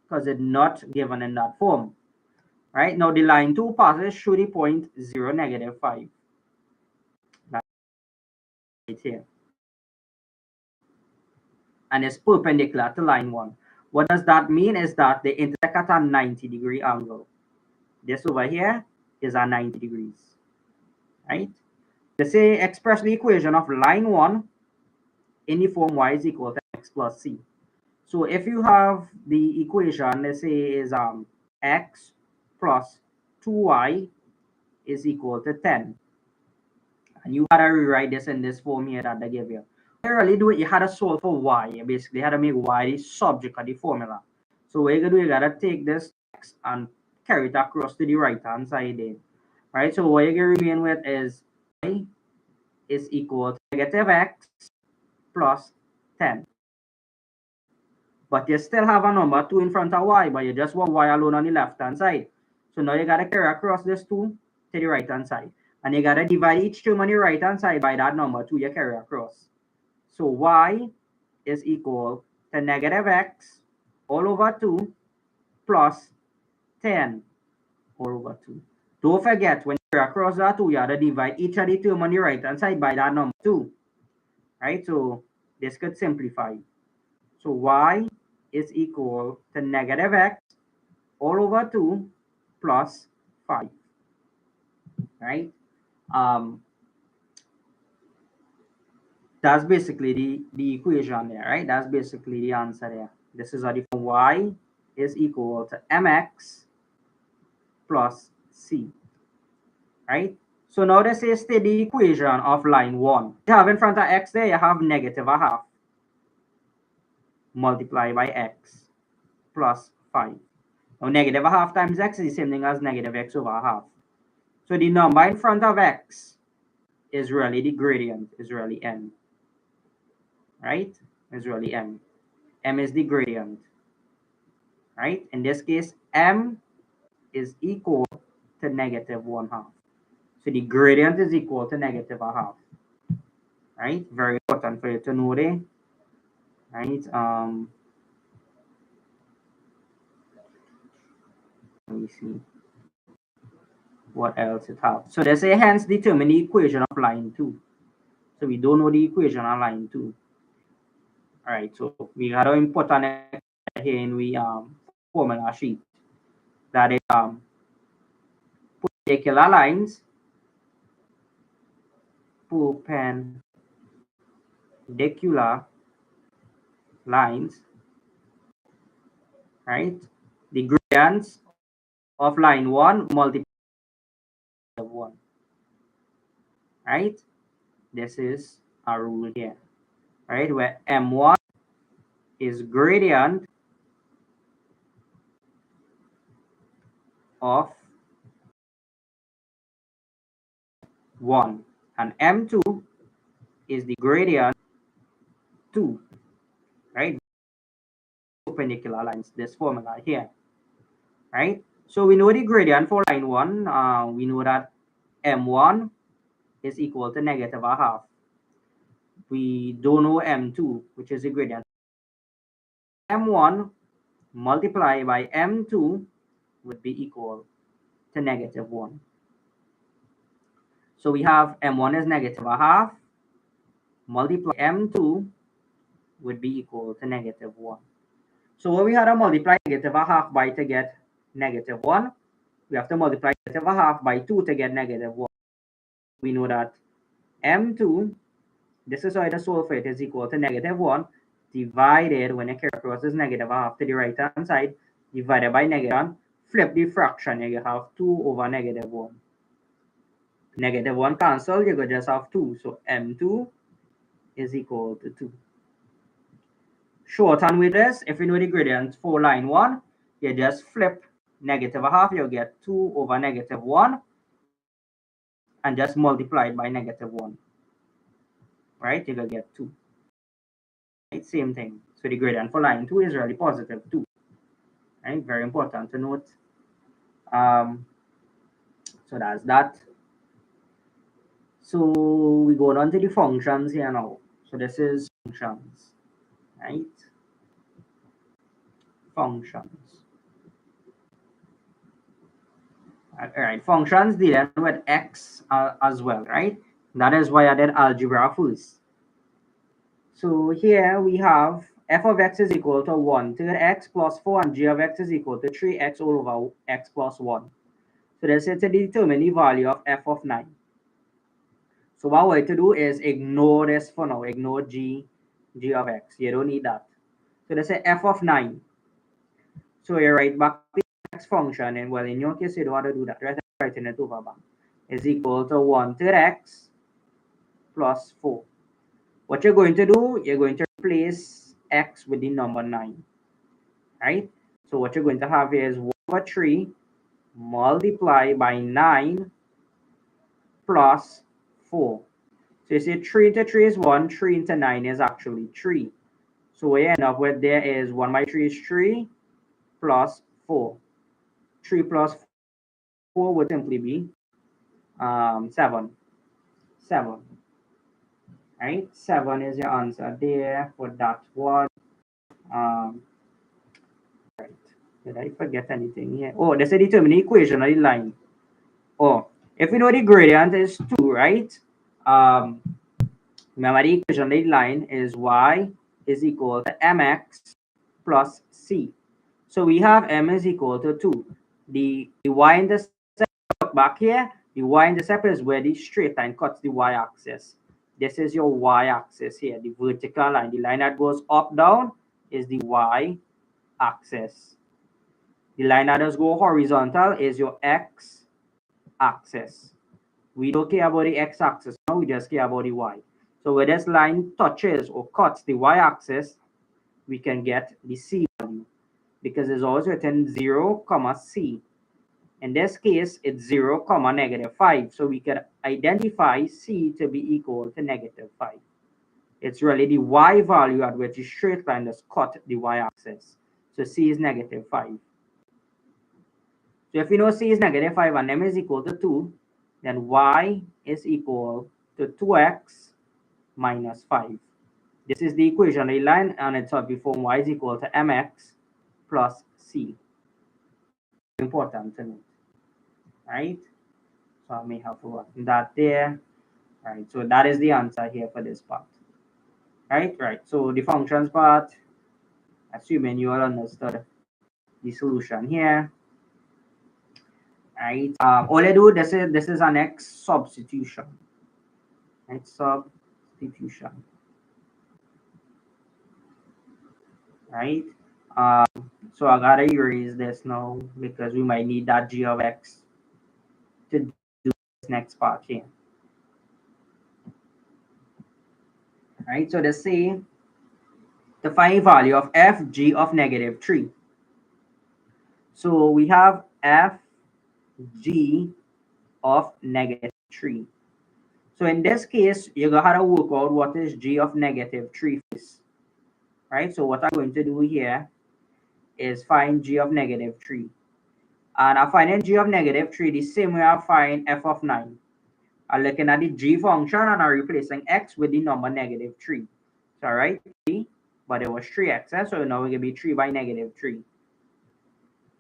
because it's not given in that form. Right now, the line 2 passes through the point 0, negative 5. That's right here. And it's perpendicular to line 1. What does that mean is that they intersect at a 90-degree angle. This over here is a 90 degrees. Right? They say express the equation of line 1 in the form y is equal to x plus c. So if you have the equation, let's say is x plus 2y is equal to 10. And you gotta rewrite this in this form here that they give you. You really do it, you had to solve for y. You basically had to make y the subject of the formula. So what you gotta do, you gotta take this x and carry it across to the right hand side there. Right? So what you're gonna remain with is y is equal to negative x plus 10. But you still have a number 2 in front of y, but you just want y alone on the left hand side. So now you gotta carry across this 2 to the right hand side. And you gotta divide each term on the right hand side by that number 2 you carry across. So y is equal to negative x all over 2 plus 10 all over 2. Don't forget, when you carry across that 2, you have to divide each of the term on the right hand side by that number 2. Right? So this could simplify. So y is equal to negative x all over 2 plus 5. Right? That's basically the equation there, right? That's basically the answer there. This is how the form y is equal to mx plus c, right? So now this is the equation of line 1. You have in front of x there, you have negative a half multiplied by x plus 5. Now negative a half times x is the same thing as negative x over a half. So the number in front of x is really the gradient, is really m, right? Is really m. M is the gradient, right? In this case, m is equal to -1/2. So the gradient is equal to -1/2, right? Very important for you to know there, right? Let me see what else it has. So they say hence determine the equation of line 2. So we don't know the equation on line 2. All right, so we got to input on it here in we formula sheet. That is perpendicular lines, perpendicular lines, right? The gradients of line 1 multiplied by 1, right? This is a rule here, right? Where m1 is gradient of 1 and m2 is the gradient 2, right? Perpendicular lines, this formula here, right? So we know the gradient for line 1. We know that m1 is equal to -1/2. We don't know m2, which is the gradient. m1 multiplied by m2 would be equal to -1. So we have m1 is -1/2, multiply m2 would be equal to -1. So what we had to multiply -1/2 by to get -1, we have to multiply -1/2 by 2 to get -1. We know that m2, this is how the solve for it, is equal to -1 divided, when you carry across is -1/2 to the right hand side, divided by -1, flip the fraction, you have 2 over -1. -1 cancel, you go just have 2. So m2 is equal to 2. Shorthand with this, if you know the gradient for line 1, you just flip -1/2, you get 2 over -1 and just multiply it by -1. Right? You will get 2. Right? Same thing. So the gradient for line 2 is really positive 2. Right? Very important to note. So that's that. So we go on to the functions here now. So this is functions, right? Functions. All right, functions dealing with x as well, right? That is why I did algebra first. So here we have f of x is equal to 1/3 x plus 4 and g of x is equal to 3x all over x plus 1. So this is to determine the value of f of 9. So what we're to do is ignore this for now. Ignore g of x. You don't need that. So let's say f of 9. So you write back the x function, and well, in your case, you don't want to do that. Right? Writing it over back is equal to 1/3 x plus 4. What you're going to do, you're going to replace x with the number 9. Right? So what you're going to have is 1/3 multiplied by 9 plus 4. So you see 3 into 3 is 1, 3 into 9 is actually 3. So what you end up with there is 1/3 is 3 plus 4. 3 plus 4 would simply be 7. 7. Right? 7 is your answer there for that one. Right. Did I forget anything here? Oh, there's a determine equation of the line. Oh, if we know the gradient is 2, right? Remember the equation of the line is y is equal to mx plus c. So we have m is equal to 2. The y-intercept back here, the y-intercept is where the straight line cuts the y-axis. This is your y-axis here, the vertical line. The line that goes up, down is the y-axis. The line that does go horizontal is your x-axis. We don't care about the x-axis now, we just care about the y. So where this line touches or cuts the y-axis, we can get the c value, because it's always written 0, c In this case, it's 0, comma, -5. So we could identify C to be equal to -5. It's really the y value at which the straight line is cut the y-axis. So C is -5. So if you know C is -5 and M is equal to 2, then Y is equal to 2x minus 5. This is the equation of the line, and it's of the form Y is equal to mx plus C. Important to note, right? So I may have forgotten that there. Right, so that is the answer here for this part. Right. So the functions part, assuming you all understood the solution here. Right. All I do, this is an X substitution. Right, substitution. Right. So I gotta erase this now because we might need that g of x to do this next part here. Right. So they say the find value of f g of -3. So we have f g of -3. So in this case, you're going to have to work out what is g of -3 is. Right? So what I'm going to do here is find g of -3. And I'm finding g of -3 the same way I find f of 9. I'm looking at the g function and I'm replacing x with the number -3. So right, but it was 3x, so now we're going to be 3 by -3.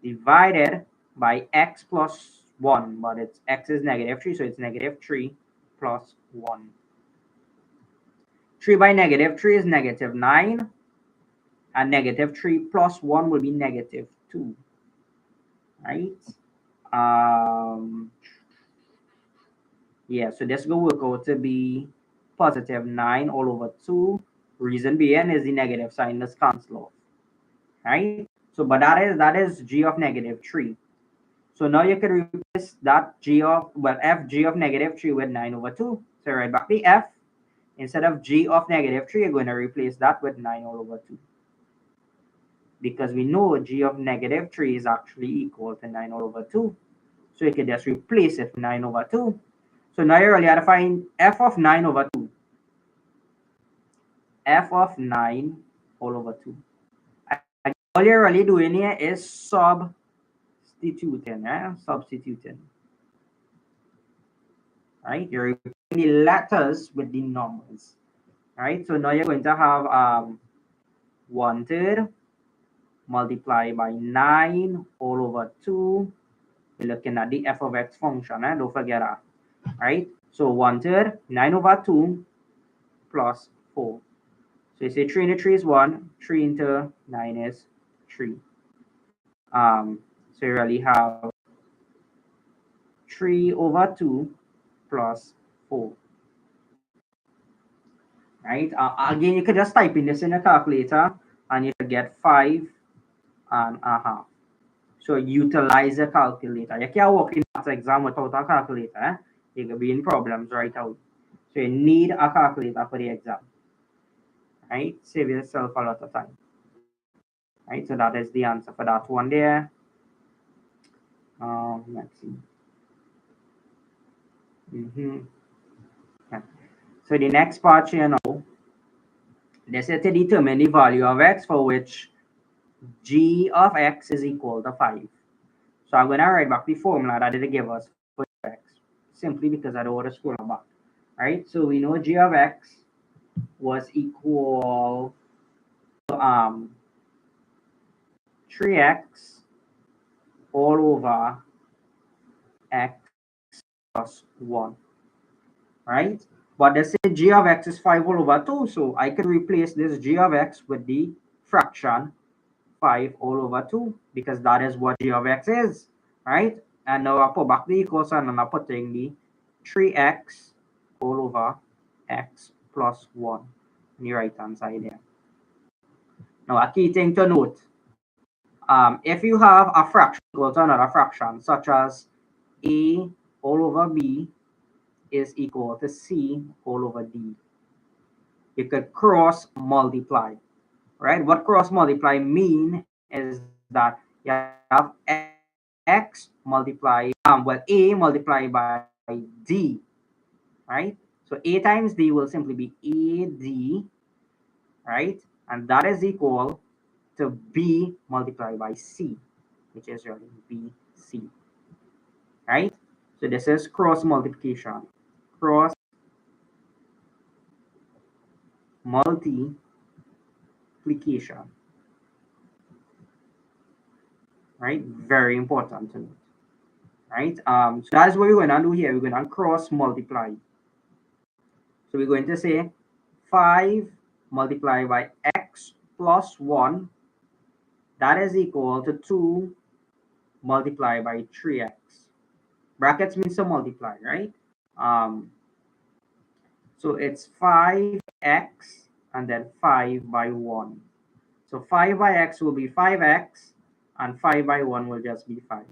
Divided by x plus 1, but it's x is -3, so it's -3 plus 1. 3 by -3 is -9, and -3 plus 1 will be -2, right? Yeah, so this will work out to be +9 all over 2. Reason being is the negative sign is cancel off, right? So, but that is g of -3. So now you can replace that g of, well, f g of -3 with 9 over 2. So write back the f. Instead of g of -3, you're going to replace that with 9 all over 2. Because we know g of -3 is actually equal to 9 all over 2. So you can just replace it with 9 over 2. So now you really have to find f of 9 over 2. F of 9 all over 2. All you're really doing here is substituting. Substituting. Right? You're replacing the letters with the numbers. Right? So now you're going to have 1/3 multiplied by 9 all over 2. We're looking at the f of x function. Don't forget that. Right? So 1/3, 9 over 2 plus 4. So you say 3 into 3 is 1, 3 into 9 is 3. So you really have 3 over 2 plus 4. Right? Again, you could just type in this in a calculator and you get 5.5. So utilize a calculator. You can't work in that exam without a calculator. You could be in problems right out. So you need a calculator for the exam. Right? Save yourself a lot of time. Right? So that is the answer for that one there. Let's see. Okay. So the next part here now, they say to determine the value of x for which g of x is equal to 5. So I'm going to write back the formula that they give us for x, simply because I don't want to scroll back. Right? So we know g of x was equal to 3x all over x plus 1. Right? But they say g of x is 5 all over 2, so I can replace this g of x with the fraction 5 all over 2, because that is what g of x is, right? And now I put back the equal sign and I'm putting the 3x all over x plus 1 on the right hand side there. Now a key thing to note, if you have a fraction equal to another fraction, such as a all over b is equal to c all over d, you could cross multiply, right? What cross multiply mean is that you have x x multiplied, a multiplied by d, right? So a times d will simply be ad, right? And that is equal to b multiplied by c, which is really bc, right? So this is cross multiplication. Cross multiplication, right? Very important to note, right? So that's what we're going to do here. We're going to cross multiply. So we're going to say 5 multiplied by x plus 1, that is equal to 2 multiplied by 3x. Brackets means to multiply, right? So it's 5x and then 5 by 1. So 5 by x will be 5x and 5 by 1 will just be 5.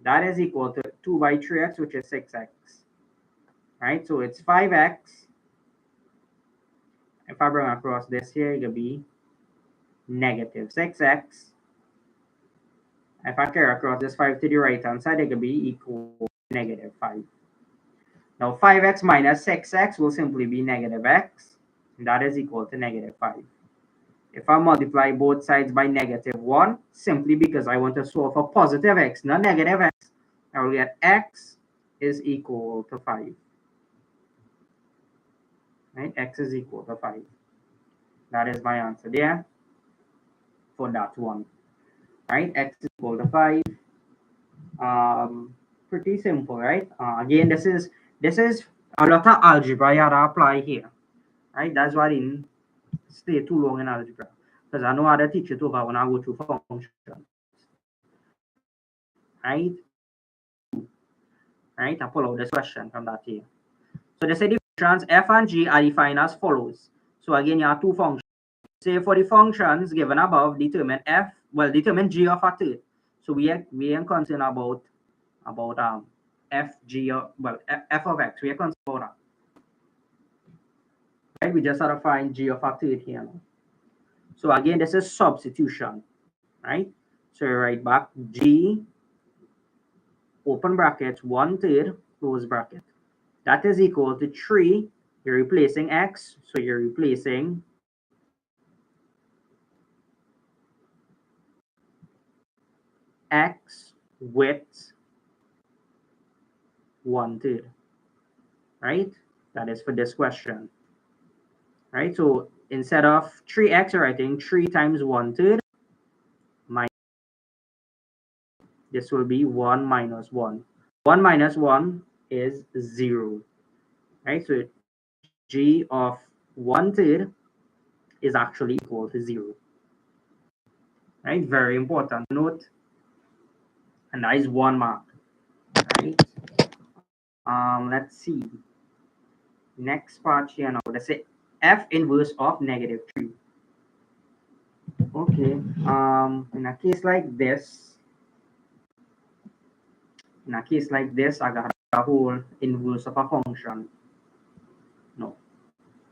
That is equal to 2 by 3x, which is 6x, right? So it's 5x. If I bring across this here, it will be negative 6x. If I carry across this 5 to the right hand side, it will be equal to negative 5. Now 5x minus 6x will simply be negative x, and that is equal to negative 5. If I multiply both sides by negative 1, simply because I want to solve for positive x, not negative x, I will get x is equal to 5. Right? X is equal to 5. That is my answer there for that one. Right? X is equal to 5. Pretty simple, right? Again, this is a lot of algebra you have to apply here. Right? That's why I didn't stay too long in algebra. Because I know how to teach it over when I go through functions. Right? Right? I pull out this question from that here. So they say the functions f and g are defined as follows. So again, you have two functions. Say for the functions given above, determine f, well, determine g of a third. So we ain't concerned about f g of, well, f of x. We are concerned about that. Right? We just have to find g of a third here now. So again, this is substitution, right? So you write back g open bracket 1/3 close bracket. That is equal to 3. You're replacing x, so you're replacing x with 1/3, right? That is for this question, right? So instead of 3x, you're writing 3 times 1/3 minus, this will be 1 minus 1. 1 minus 1 is 0, right? So g of 1/3 is actually equal to 0, right? Very important to note, and that is 1 mark, right? Let's see. Next part here now. Let's say f inverse of negative 3. Okay. In a case like this, I got a whole inverse of a function. No,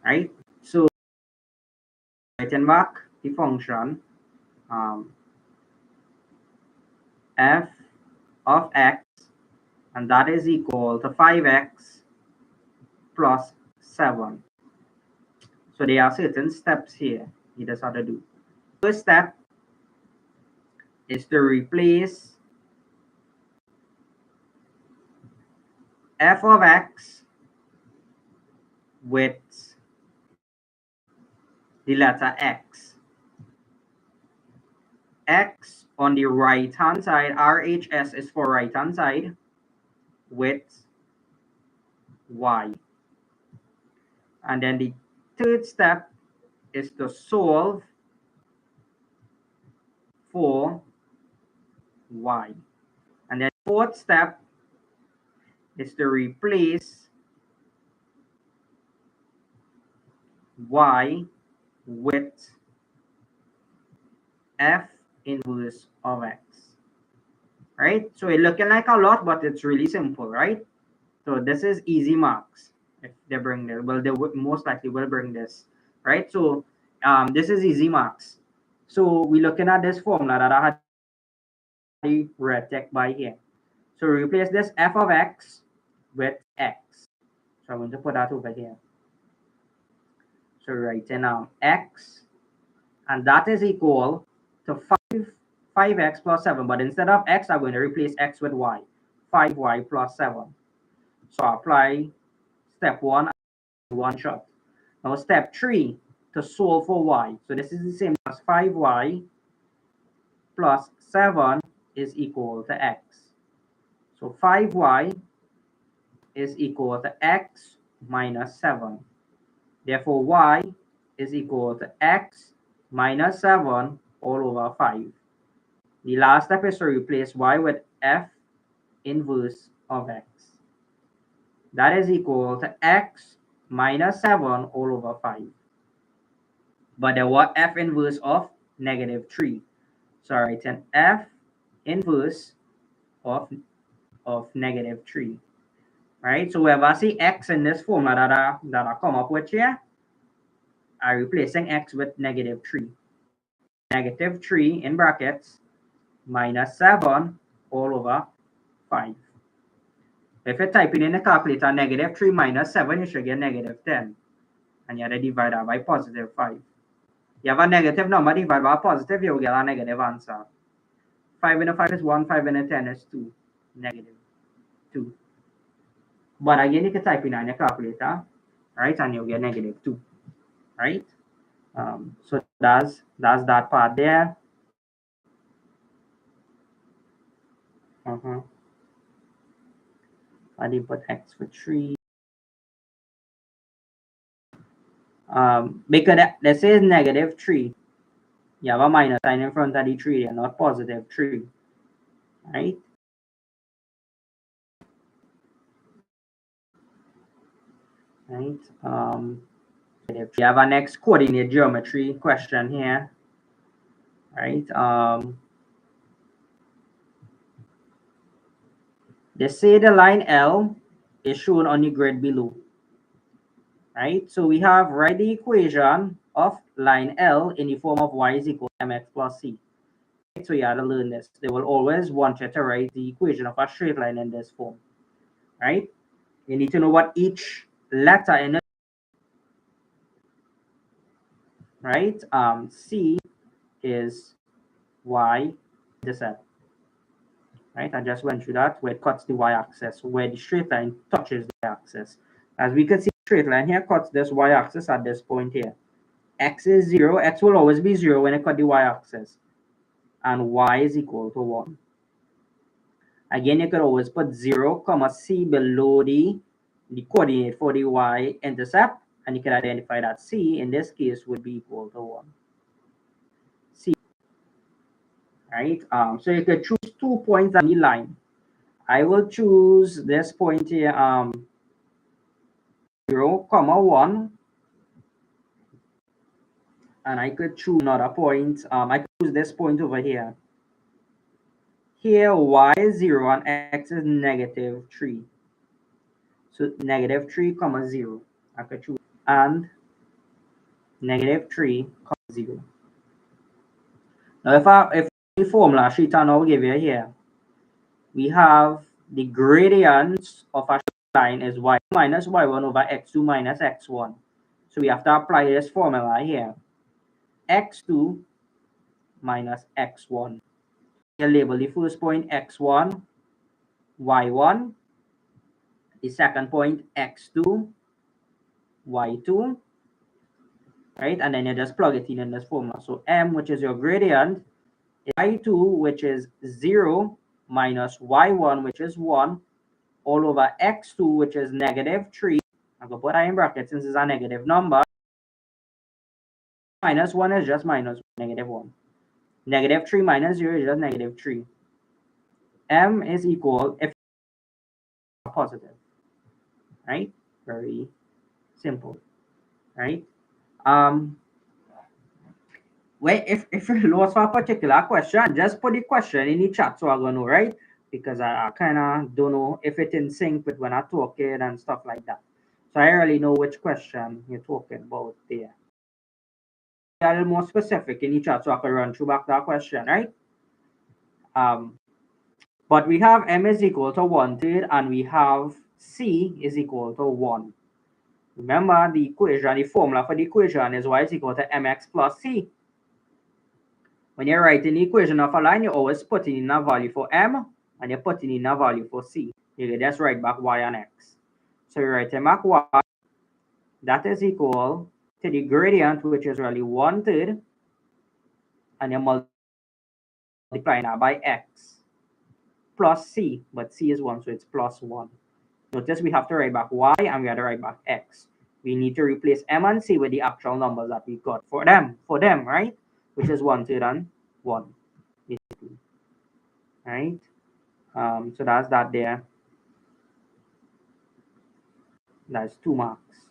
right? So writing back the function f of x, and that is equal to 5x plus 7. So there are certain steps here you just have to do. First step is to replace f of x with the letter x. X on the right hand side, RHS is for right hand side, with y. And then the third step is to solve for y. And then fourth step is to replace y with f inverse of x. Right? So it's looking like a lot, but it's really simple, right? So this is easy marks. If they bring this, well, they would most likely will bring this, right? So this is easy marks. So we're looking at this formula that I had the red text by here. So replace this f of x with x. So I'm going to put that over here. So write in x, and that is equal to 5x plus 7. But instead of x, I'm going to replace x with y. 5y plus 7. So apply step 1 one shot. Now step 3, to solve for y. So this is the same as 5y plus 7 is equal to x. So 5y is equal to x minus 7. Therefore, y is equal to x minus 7 all over 5. The last step is to replace y with f inverse of x. That is equal to x minus 7 all over 5. But there was f inverse of negative 3. So I write an f inverse of negative 3. Right? So whenever I see x in this formula that I come up with here, I'm replacing x with negative 3. Negative 3 in brackets minus 7 all over 5. If you type in the calculator negative 3 minus 7, you should get negative 10. And you have to divide that by positive 5. You have a negative number divided by a positive, you will get a negative answer. 5 into 5 is 1, 5 into 10 is 2. Negative 2. But again, you can type in on your calculator, right? And you'll get negative 2, right? So that's that part there. I did put x for 3. Because this is negative 3. You have a minus sign in front of the 3 and not positive 3, right? Right. We have our next coordinate geometry question here, right? They say the line L is shown on the grid below, right? So we have write the equation of line L in the form of y is equal to mx plus c. Right? So you have to learn this. They will always want you to write the equation of a straight line in this form, right? You need to know what each letter in it, right? C is y intercept, right? I just went through that where it cuts the y-axis, where the straight line touches the axis. As we can see, the straight line here cuts this y-axis at this point here. X is 0. X will always be 0 when I cut the y-axis. And y is equal to 1. Again, you could always put 0, comma c below the coordinate for the y-intercept, and you can identify that c, in this case, would be equal to 1. C. Right? So you could choose 2 points on the line. I will choose this point here, 0, comma 1. And I could choose another point. I could choose this point over here. Here, y is 0 and x is negative 3. So negative 3, comma 0. I could choose. And negative 3, comma 0. Now, if the formula sheet I now give you here, we have the gradient of a line is y minus y1 over x2 minus x1. So we have to apply this formula here. x2 minus x1. You label the first point x1, y1. The second point x2, y2. Right? And then you just plug it in this formula. So m, which is your gradient, is y2, which is 0, minus y1, which is 1, all over x2, which is negative 3. I'm going to put that in brackets since it's a negative number. Minus 1 is just minus negative 1. Negative 3 minus 0 is just negative 3. M is equal if positive. Right? Very simple. Right? Well, if you're lost for a particular question, just put the question in the chat so I'm gonna know, right? Because I kind of don't know if it's in sync with when I'm talking and stuff like that. So I already know which question you're talking about there. A little more specific in the chat so I can run through back that question, right? But we have m is equal to 1/3 and we have c is equal to 1. Remember the equation, the formula for the equation is y is equal to mx plus c. When you're writing the equation of a line, you're always putting in a value for m and you're putting in a value for c. You can just write back y and x. So you're writing back y, that is equal to the gradient, which is really 1/3, and you're multiplying that by x plus c, but c is 1, so it's plus 1. Notice we have to write back y and we have to write back x. We need to replace m and c with the actual numbers that we got for them, right? Which is 1/3 and 1, basically. Right? So that's that there. That's 2 marks.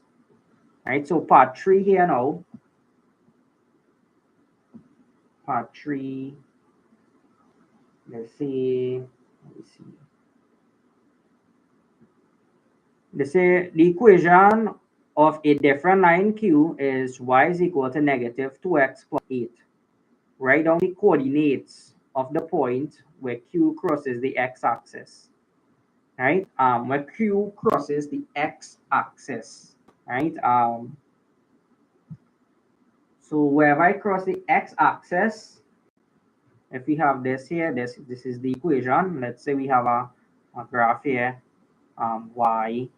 Right? So part 3 here now. Part 3. Let's see. Let me see. Let's say the equation of a different line Q is y is equal to negative 2x plus 8. Write down the coordinates of the point where Q crosses the x-axis. Right? Where Q crosses the x-axis. Right? So wherever I cross the x-axis, if we have this here, this is the equation. Let's say we have a graph here, y,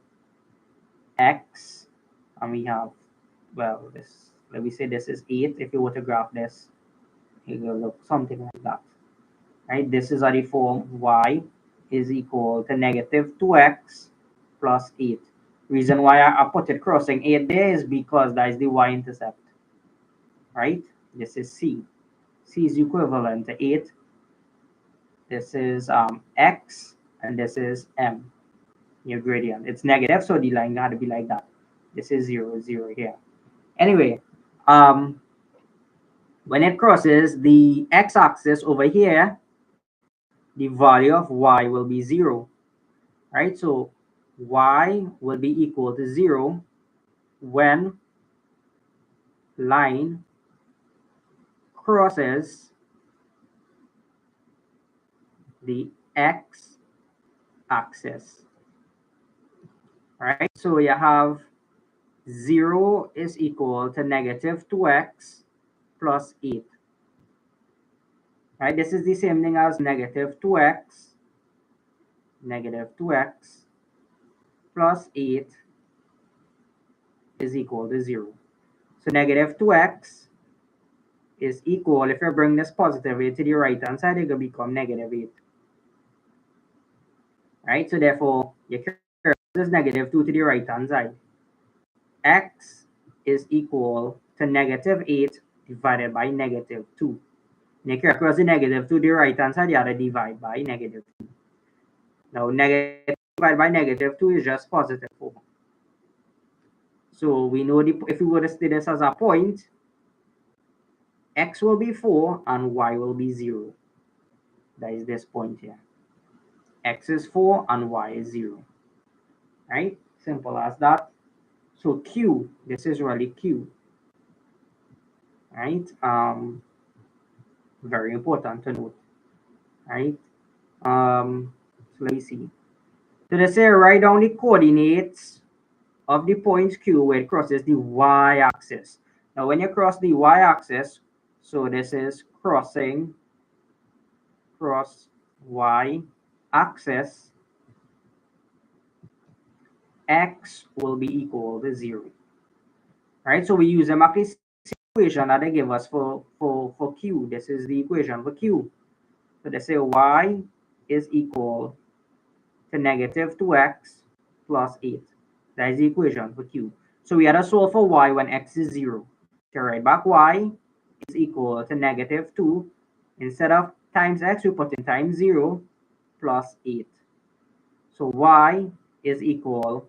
x, and we have, well, this, let me say this is 8. If you were to graph this, it will look something like that. Right? This is the form y is equal to negative 2x plus 8. Reason why I put it crossing 8 there is because that is the y-intercept. Right? This is c. C is equivalent to 8. This is x, and this is m, your gradient. It's negative, so the line had to be like that. This is 0, 0 here. Anyway, when it crosses the x-axis over here, the value of y will be 0, right? So y will be equal to 0 when line crosses the x-axis, right? So you have 0 is equal to negative 2x plus 8. Right? This is the same thing as negative 2x plus 8 is equal to 0. So negative 2x is equal, if you bring this positive a to the right hand side, it will become negative 8. Right? So therefore, you carry this negative 2 to the right hand side. X is equal to negative 8 divided by negative 2. And you carry across the negative to the right hand side, you have to divide by negative 2. Now, negative divided by negative 2 is just positive 4. So we know if we were to state this as a point, x will be 4 and y will be 0. That is this point here. X is 4 and y is 0. Right? Simple as that. So Q, this is really Q. Right? Very important to note. Right? So let me see. So they say write down the coordinates of the point Q where it crosses the y-axis. Now, when you cross the y-axis, so this is cross y-axis, x will be equal to 0. Right? So we use a matrix equation that they give us for Q. This is the equation for Q. So they say y is equal to negative 2x plus 8. That is the equation for Q. So we had to solve for y when x is 0. So write back y is equal to negative 2. Instead of times x, we put in times 0 plus 8. So y is equal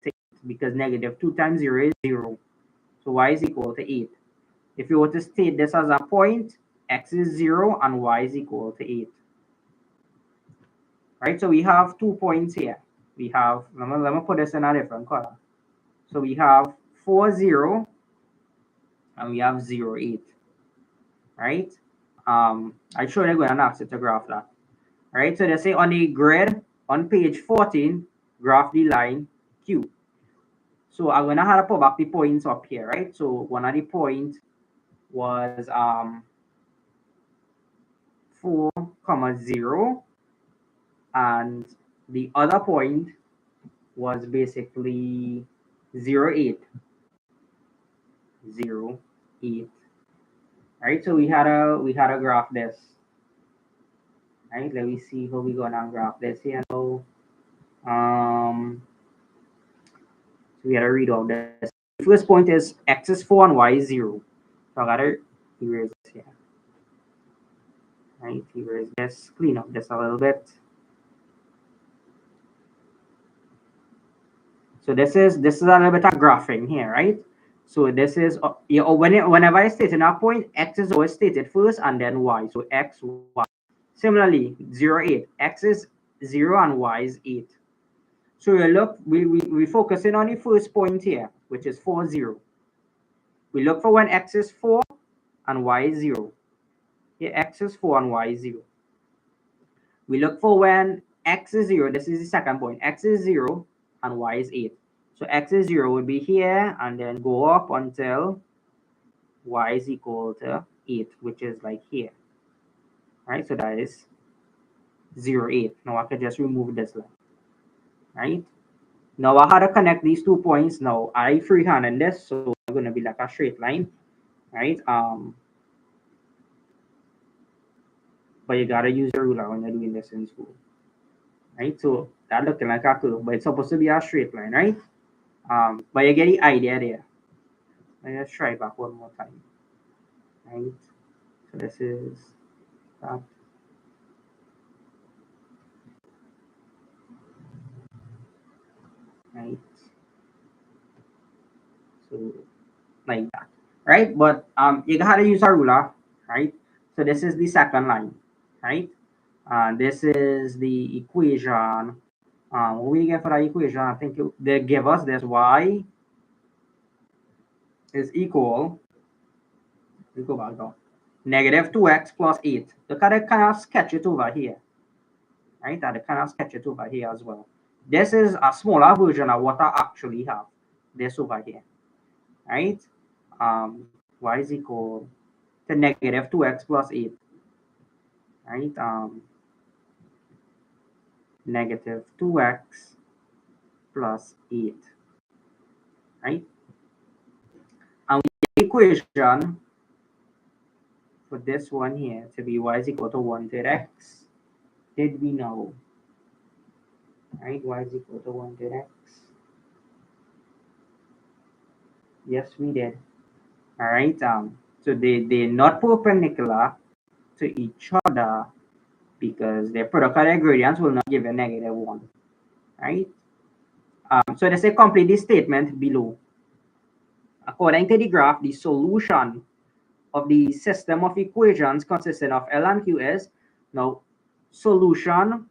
to 8 because negative 2 times 0 is 0. So y is equal to 8. If you were to state this as a point, x is 0 and y is equal to 8. Right? So we have 2 points here. We have, let me put this in a different color. So we have 4, 0, and we have 0, 8. Right? I showed you going to ask you to graph that. right? So they say on the grid on page 14, graph the line Q. So I'm gonna have to put back the points up here, right? So one of the points was 4, 0, and the other point was basically 0, 8. 0, 8. Right? So we had a graph this. Right? Let me see how we gonna graph this here now. So we had to read all this. The first point is x is 4 and y is 0. So I gotta erase this here. Right? Erase this, clean up this a little bit. So this is a little bit of graphing here, right? So this is whenever I state in a point, x is always stated first and then y. So x, y. Similarly, 0, 8. X is 0 and y is 8. So we focusing on the first point here, which is 4, 0. We look for when x is 4 and y is 0. Here x is 4 and y is 0. We look for when x is 0. This is the second point. X is 0 and y is 8. So x is 0 would be here and then go up until y is equal to 8, which is like here. Right? So that is 0, 8. Now I can just remove this line. Right? Now I had to connect these 2 points. Now I freehanded this, so it's going to be like a straight line. Right? But you gotta use your ruler when you're doing this in school. Right? So that looking like a curve, but it's supposed to be a straight line, right? But you get the idea there. Let's try it back one more time. Right? So this is that. Right? So like that. Right? But you gotta use a ruler, right? So this is the second line, right? This is the equation. What we get for that equation? I think they give us this y is equal. We go back down. Negative 2x plus 8. Look at it, kind of sketch it over here. Right? I kind of sketch it over here as well. This is a smaller version of what I actually have. This over here. Right? Y is equal to negative 2x plus 8. Right? Negative 2x plus 8. Right? And the equation for this one here to be y is equal to 1 to x. Did we know? Right? Y is equal to 1 to x. Yes, we did. All right. So they're not perpendicular to each other because their product of their gradients will not give a negative 1. Right? So they say complete this statement below. According to the graph, the solution of the system of equations consisting of L and Q is now solution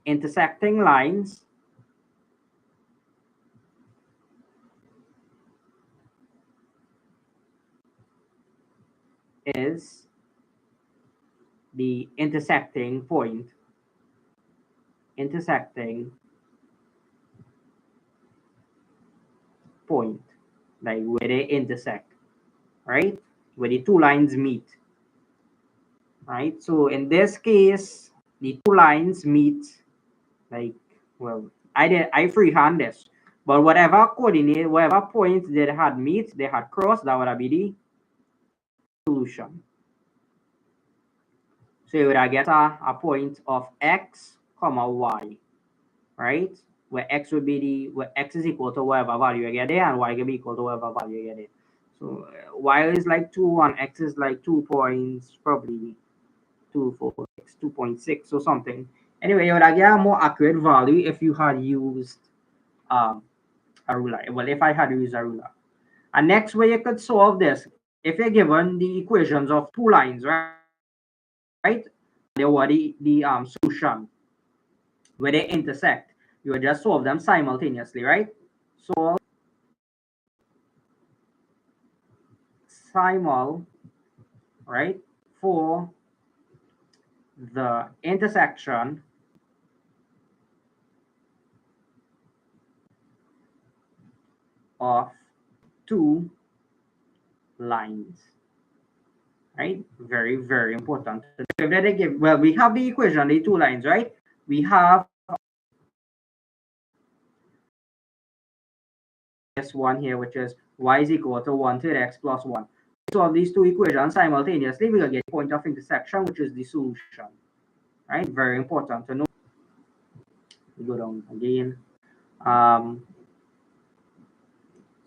intersecting lines is the intersecting point. Like where they intersect, right? Where the 2 lines meet. Right? So in this case, the 2 lines meet like, well, I freehand this, but whatever coordinate, whatever points they had meet, they had crossed, that would be the solution. So you would get a point of x, comma y, right? Where x would be where x is equal to whatever value you get there, and y can be equal to whatever value you get there. So y is like 2 and x is like 2 points, probably 2, 4, 6, 2.6 or something. Anyway, you would get a more accurate value if you had used a ruler. Well, if I had used a ruler. And next way you could solve this, if you're given the equations of 2 lines, right? They were the solution where they intersect. You would just solve them simultaneously, right? Solve simul, right, for the intersection of two lines, right? Very, very important. Well, we have the equation, the two lines, right? We have this one here, which is y is equal to 1 to the x plus 1. Solve these two equations simultaneously, we will get point of intersection, which is the solution, right? Very important to know. We go down again.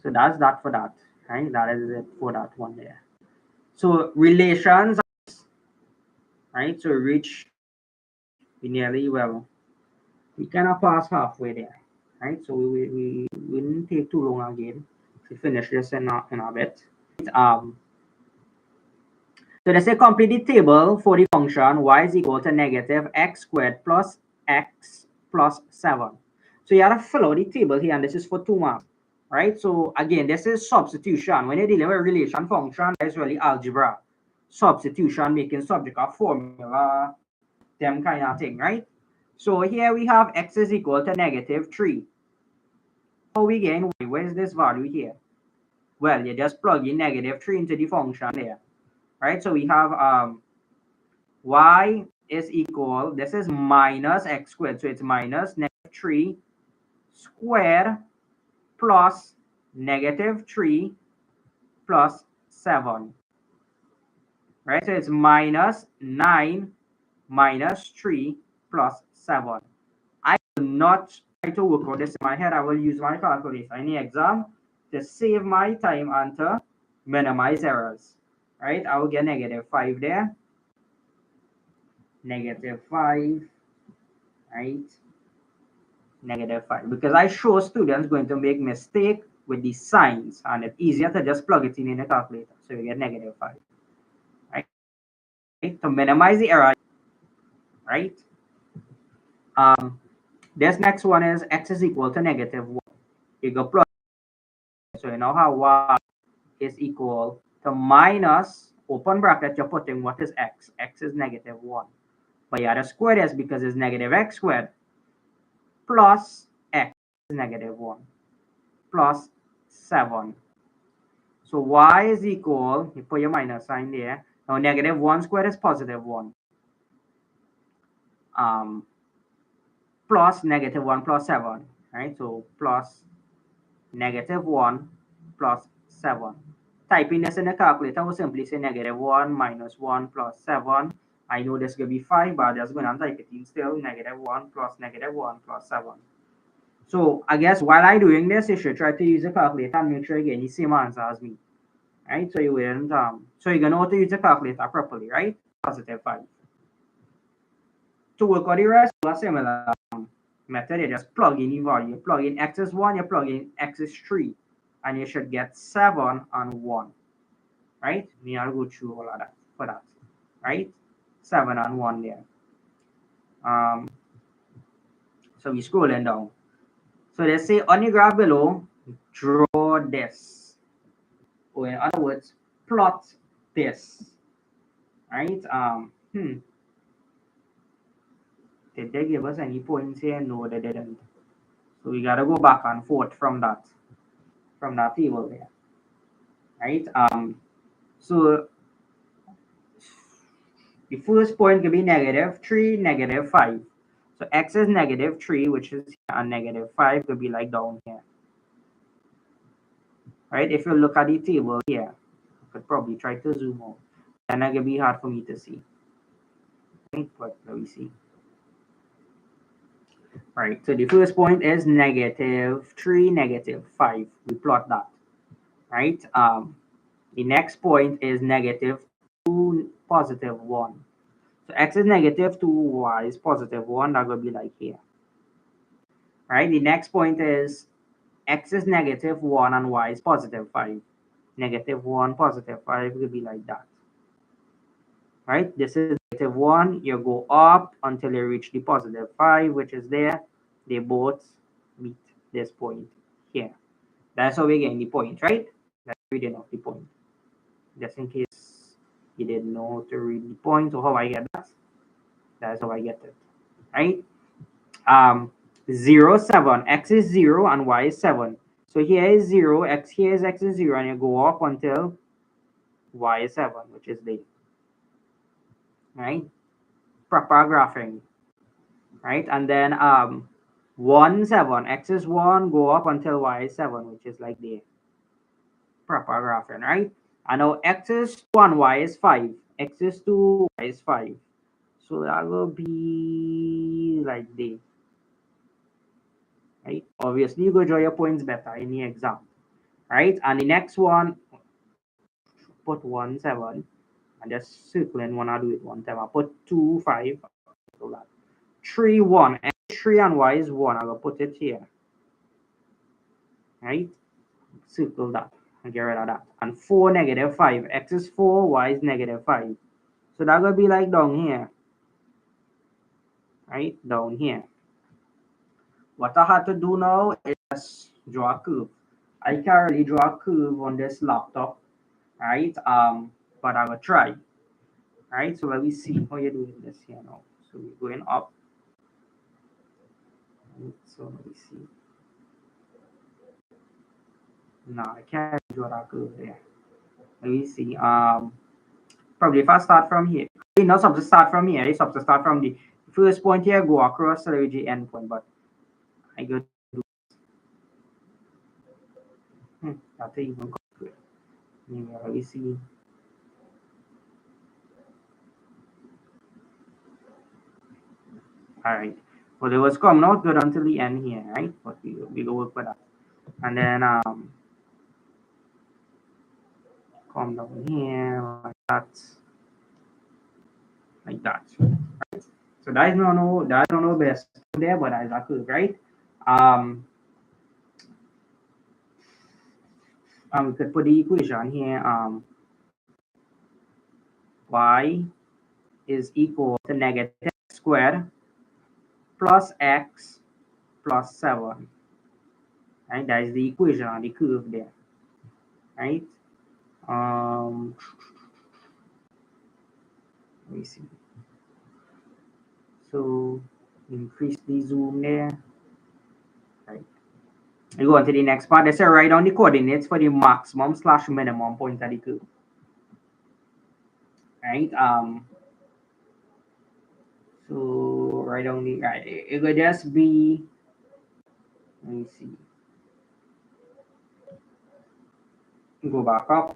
So that's that for that, right? That is it for that one there. So relations, right? So reach nearly, well, we kind of pass halfway there, right? So we didn't take too long again to finish this in a bit. So let's say complete the table for the function y is equal to negative x squared plus x plus 7. So you have to fill out the table here, and this is for 2 marks, right? So again, this is substitution. When you're dealing with a relation function, that's really algebra. Substitution, making subject of formula, them kind of thing, right? So here we have x is equal to negative 3. How we gain y? Where's this value here? Well, you just plug in negative 3 into the function there, right? So we have y is equal, this is minus x squared, so it's minus negative 3 squared plus negative 3 plus 7, right? So it's minus 9 minus 3 plus 7. I will not try to work out this in my head. I will use my calculator in the exam to save my time and to minimize errors, right? I will get negative 5 there. Negative 5, right? Negative 5. Because I show students going to make mistake with the signs, and it's easier to just plug it in the calculator. So you get negative 5, right? To minimize the error, right? This next one is x is equal to negative 1. You go plug. So you know how y is equal to minus, open bracket, you're putting what is x. X is negative 1. But you have to square this because it's negative x squared plus x is negative 1 plus 7. So y is equal, you put your minus sign there. Now negative 1 squared is positive 1. Plus negative 1 plus 7, right? So plus negative 1 plus 7. Typing this in the calculator, we'll simply say negative 1 minus 1 plus 7. I know this will be 5, but I'm just going to type it in still. Negative 1 plus negative 1 plus 7. So I guess while I'm doing this, you should try to use the calculator and make sure you get the same answer as me, right? So you wouldn't, so you're going to know how to use the calculator properly, right? Positive 5. To work out the rest, a similar method, you just plug in the value. You plug in x is 1, you plug in x is 3, and you should get 7 and 1, right? Me, I'll go through all of that for that, right? 7 and 1 there. So we're scrolling down. So they say on the graph below, draw this. Or in other words, plot this, right? Did they give us any points here? No, they didn't. So we gotta go back and forth from that table there, right? So the first point could be negative 3, negative 5. So x is negative 3, which is here, and negative 5 could be like down here, right? If you look at the table here, I could probably try to zoom out. Then it could be hard for me to see. Right? But let me see. Right, so the first point is negative 3, negative 5. We plot that, right? The next point is negative 2, positive 1. So x is negative 2, y is positive 1. That will be like here, right? The next point is x is negative 1 and y is positive 5. Negative 1, positive 5 will be like that, right? This is negative 1. You go up until you reach the positive 5, which is there. They both meet this point here. That's how we get the point, right? That's reading of the point. just in case you didn't know to read the point or how I get that. That's how I get it, right? 0, 7. X is 0 and y is 7. So here is 0, x is 0, and you go up until y is 7, which is D. Right? Proper graphing. Right? And then 1, 7. X is 1, go up until y is 7, which is like D. Proper graphing, right? And now x is 2 and y is 5. X is 2, y is 5. So that will be like D. Right? Obviously, you go draw your points better in the exam. Right? And the next one, put 1, 7. And just circling one, I'll do it one time. I'll put 2, 5. 3, 1. X is 3 and y is 1. I'll put it here. Right? Circle that and get rid of that. And 4, negative 5. X is 4, y is negative 5. So that will be like down here. Right? Down here. What I had to do now is just draw a curve. I can't really draw a curve on this laptop. Right? But I will try. Right? So let me see how you're doing this here now. So we're going up. Right? So let me see. No, I can't draw that curve there. Let me see. Probably if I start from here, you're not supposed to start from here. You're supposed to start from the first point here, go across to the end point. But I go do that even come to it. Let me see. All right. Well, it was coming out good until the end here, right? But we go work with that. And then come down here like that. Like that. Right? So that is no best there, but that is a curve, right? We could put the equation here. Y is equal to negative x squared plus x plus 7. Right? That is the equation on the curve there. Right? Let me see. So increase the zoom there. Right. We go on to the next part. They say write down the coordinates for the maximum / minimum point of the curve. Right? So write down the right. It will just be, let me see. Go back up.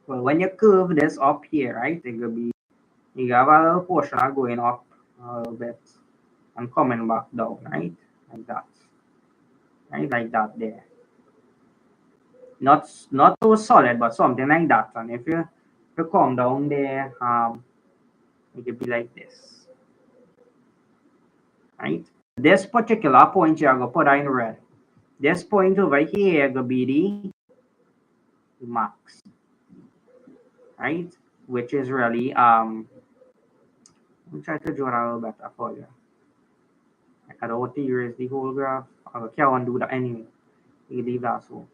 Well, when you curve this up here, right, it will be, you have a little portion going up a little bit and coming back down, right, like that, right, like that there. Not so solid, but something like that. And if you come down there, it could be like this, right? This particular point here, I'm gonna put in red. This point over here gonna be the max, right? Which is really let me try to draw it a little better for you. I don't want to erase the whole graph. I can't do that anyway. You leave that so.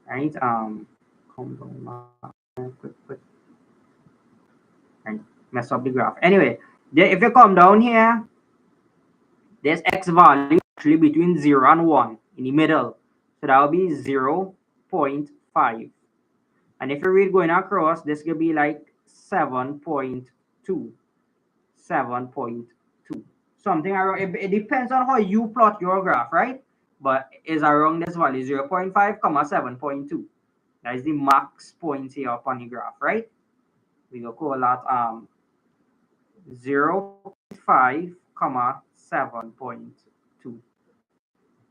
Right? Come down quick. Right. Mess up the graph. Anyway, if you come down here, there's x value actually between 0 and 1 in the middle. So that will be 0.5. And if you read going across, this could be like 7.2. 7.2. Something around, it depends on how you plot your graph, right? But it's around this value 0.5, 7.2. That is the max point here upon the graph, right? We will call that 0.5, 7.2.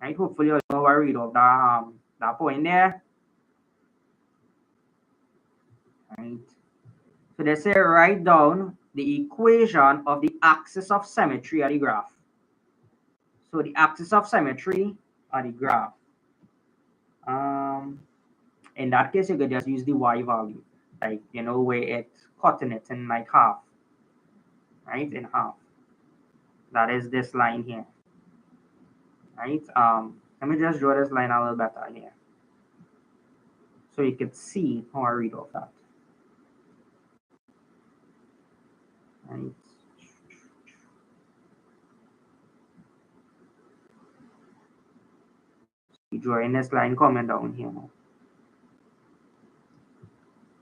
Right? Hopefully you'll know a read of that point there. Right. So they say write down the equation of the axis of symmetry of the graph. So the axis of symmetry of the graph. In that case, you could just use the y value, like, you know, where it's cutting it in like half, right? In half. That is this line here, right? Let me just draw this line a little better here, so you can see how I read off that. Right. Drawing this line coming down here now.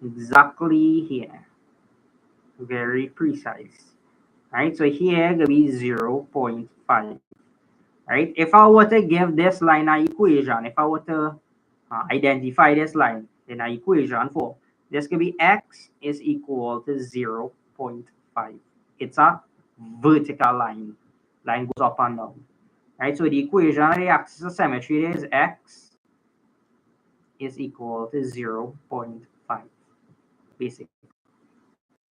Exactly here. Very precise. Right? So here gonna be 0.5. Right? If I were to give this line an equation, if I were to identify this line in an equation for this could be x is equal to 0.5. It's a vertical line. Line goes up and down. Right? So the equation of the axis of symmetry is x is equal to 0.5. Basically.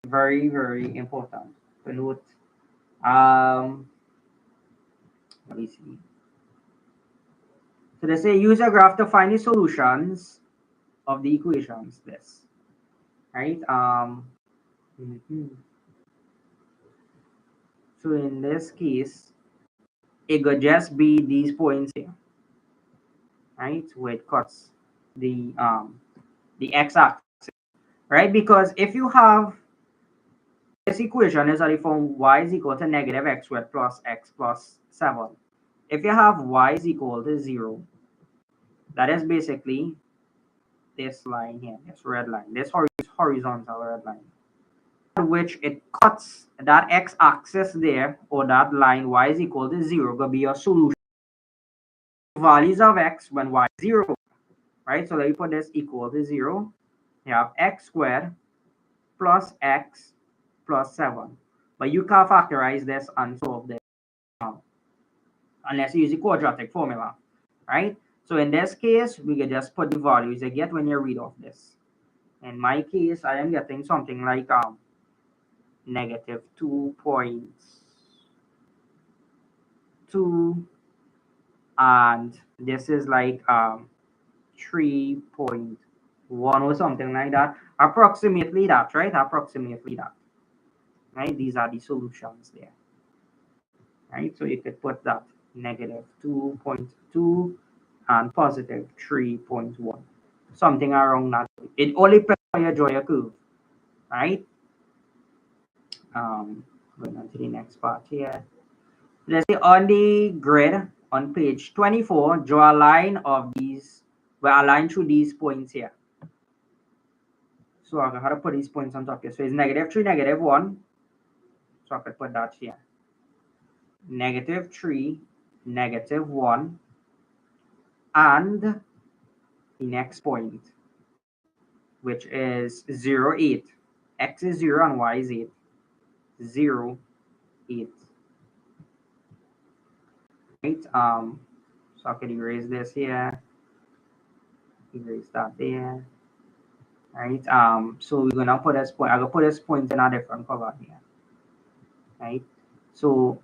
Very, very important to note. Let me see. So they say use a graph to find the solutions of the equations. This, right? So in this case, it could just be these points here, right? Where it cuts the x-axis, right? Because if you have this equation is already from y is equal to negative x squared plus x plus 7. If you have y is equal to 0, that is basically this line here, this red line, this horizontal red line, which it cuts that x-axis there, or that line y is equal to 0, gonna be your solution. Values of x when y is 0, right? So let me put this equal to 0. You have x squared plus x plus 7. But you can't factorize this and solve this unless you use the quadratic formula, right? So in this case, we can just put the values you get when you read off this. In my case, I am getting something like negative 2.2, and this is like 3.1 or something like that. Approximately that, right? Approximately that. Right? These are the solutions there. Right? So you could put that negative 2.2 and positive 3.1. Something around that. It only depends on your draw your curve. Right? Going on to the next part here. Let's say on the grid on page 24, draw a line of these, well, a line through these points here. So I have to put these points on top here. So it's negative 3, negative 1. So I could put that here. Negative 3, negative 1. And the next point, which is 0, 8. X is 0 and y is 8. 0, 8. Right? So I could erase this here. Erase that there. Right? So we're gonna put this point. I'm gonna put this point in a different color here. Right? So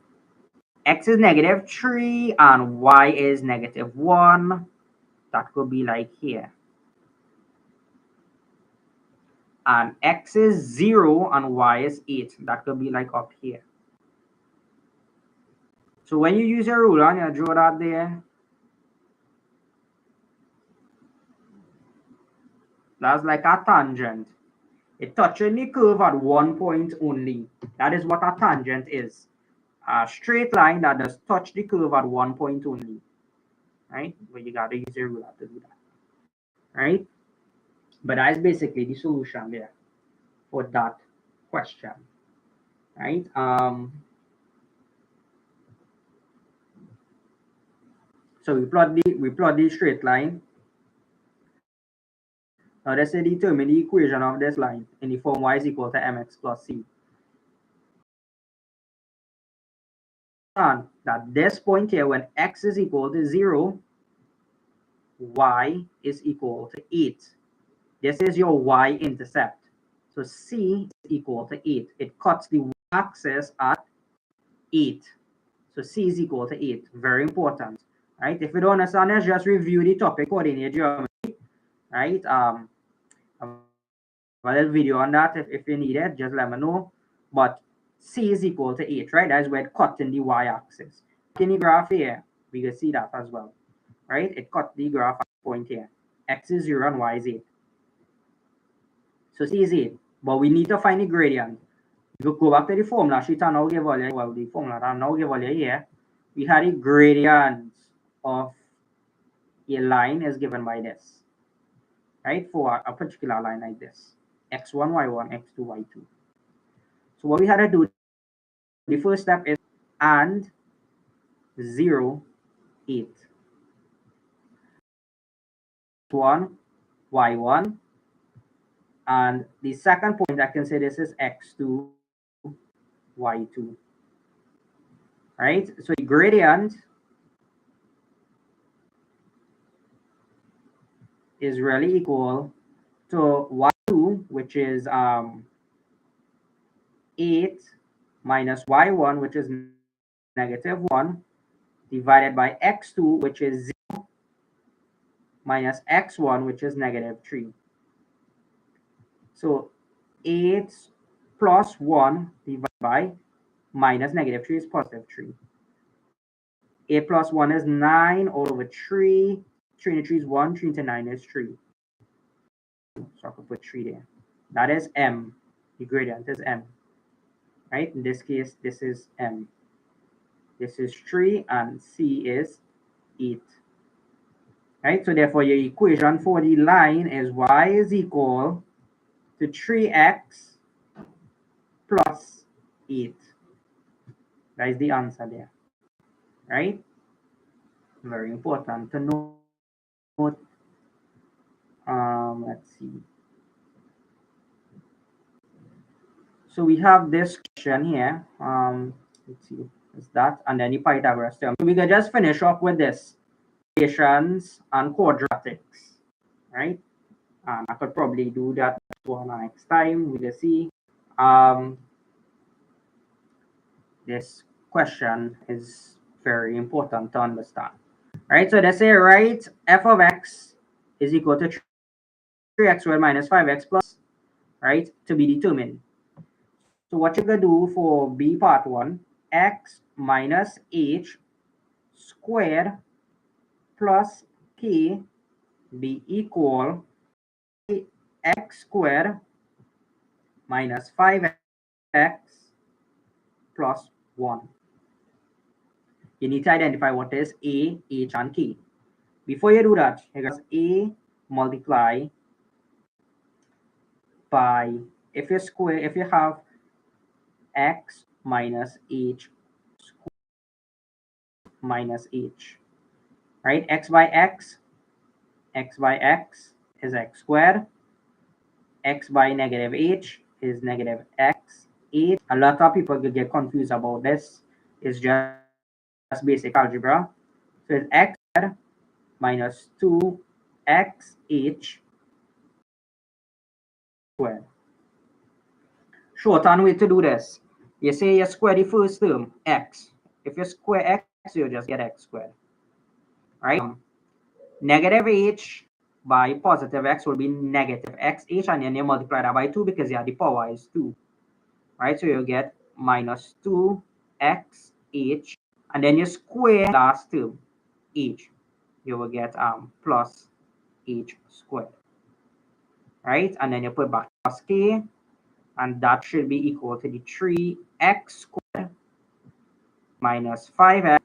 x is negative 3 and y is negative 1. That could be like here. And x is 0 and y is 8. That could be like up here. So when you use your ruler and you draw that there, that's like a tangent. It touches the curve at one point only. That is what a tangent is. A straight line that does touch the curve at one point only. Right? But you gotta use your ruler to do that. Right? But that is basically the solution there for that question. Right? So we plot the straight line. Now let's say determine the equation of this line in the form y is equal to mx plus c. And that this point here, when x is equal to 0, y is equal to 8. This is your y-intercept. So c is equal to 8. It cuts the y-axis at 8. So c is equal to 8. Very important. Right? If you don't understand this, just review the topic coordinate geometry. Right? A little video on that. If you need it, just let me know. But c is equal to 8, right? That's where it cuts in the y-axis. In the graph here, we can see that as well. right? It cut the graph at the point here. X is 0 and Y is 8. So C is 8. But we need to find the gradient. If you go back to the formula sheet and now give value, well, the formula and now give value here, we had a gradient of a line is given by this, right? For a particular line like this, x1, y1, x2, y2. So what we had to do, the first step is and 0, 8. 1, y1, and the second point I can say this is x2, y2. Right? So the gradient is really equal to y2, which is 8 minus y1, which is -1, divided by x2, which is 0, minus x1, which is -3. So 8 plus 1 divided by minus -3 is +3. 8 plus 1 is 9 all over 3. 3 into 3 is 1. 3 into 9 is 3. So I could put 3 there. That is m. The gradient is m. Right? In this case, this is m. This is 3 and c is 8. Right? So therefore, your equation for the line is y is equal to 3x plus 8. That is the answer there. Right? Very important to note. Let's see. So we have this question here. Let's see, is that, and then the Pythagoras theorem. So we can just finish off with this, equations and quadratics, right? And I could probably do that one next time. We'll see. This question is very important to understand, right? So they say, right, f of x is equal to 3x squared minus 5x plus, right, to be determined. So what you're going to do for B part 1, x minus h squared plus k be equal to x squared minus 5x plus 1. You need to identify what is a, h, and k. Before you do that, you got a multiply by, if you have x minus h minus h, right? X by x is x squared. X by negative h is negative x. H. A lot of people get confused about this. It's just basic algebra. So it's x squared minus 2xh squared. Shorthand way to do this. You say you square the first term, x. If you square x, you just get x squared. Right? Negative h by positive x will be negative xh, and then you multiply that by 2 because yeah, the power is 2. Right? So you get minus 2xh, and then you square last term, h. You will get plus h squared. Right? And then you put back plus k, and that should be equal to the 3x squared minus 5x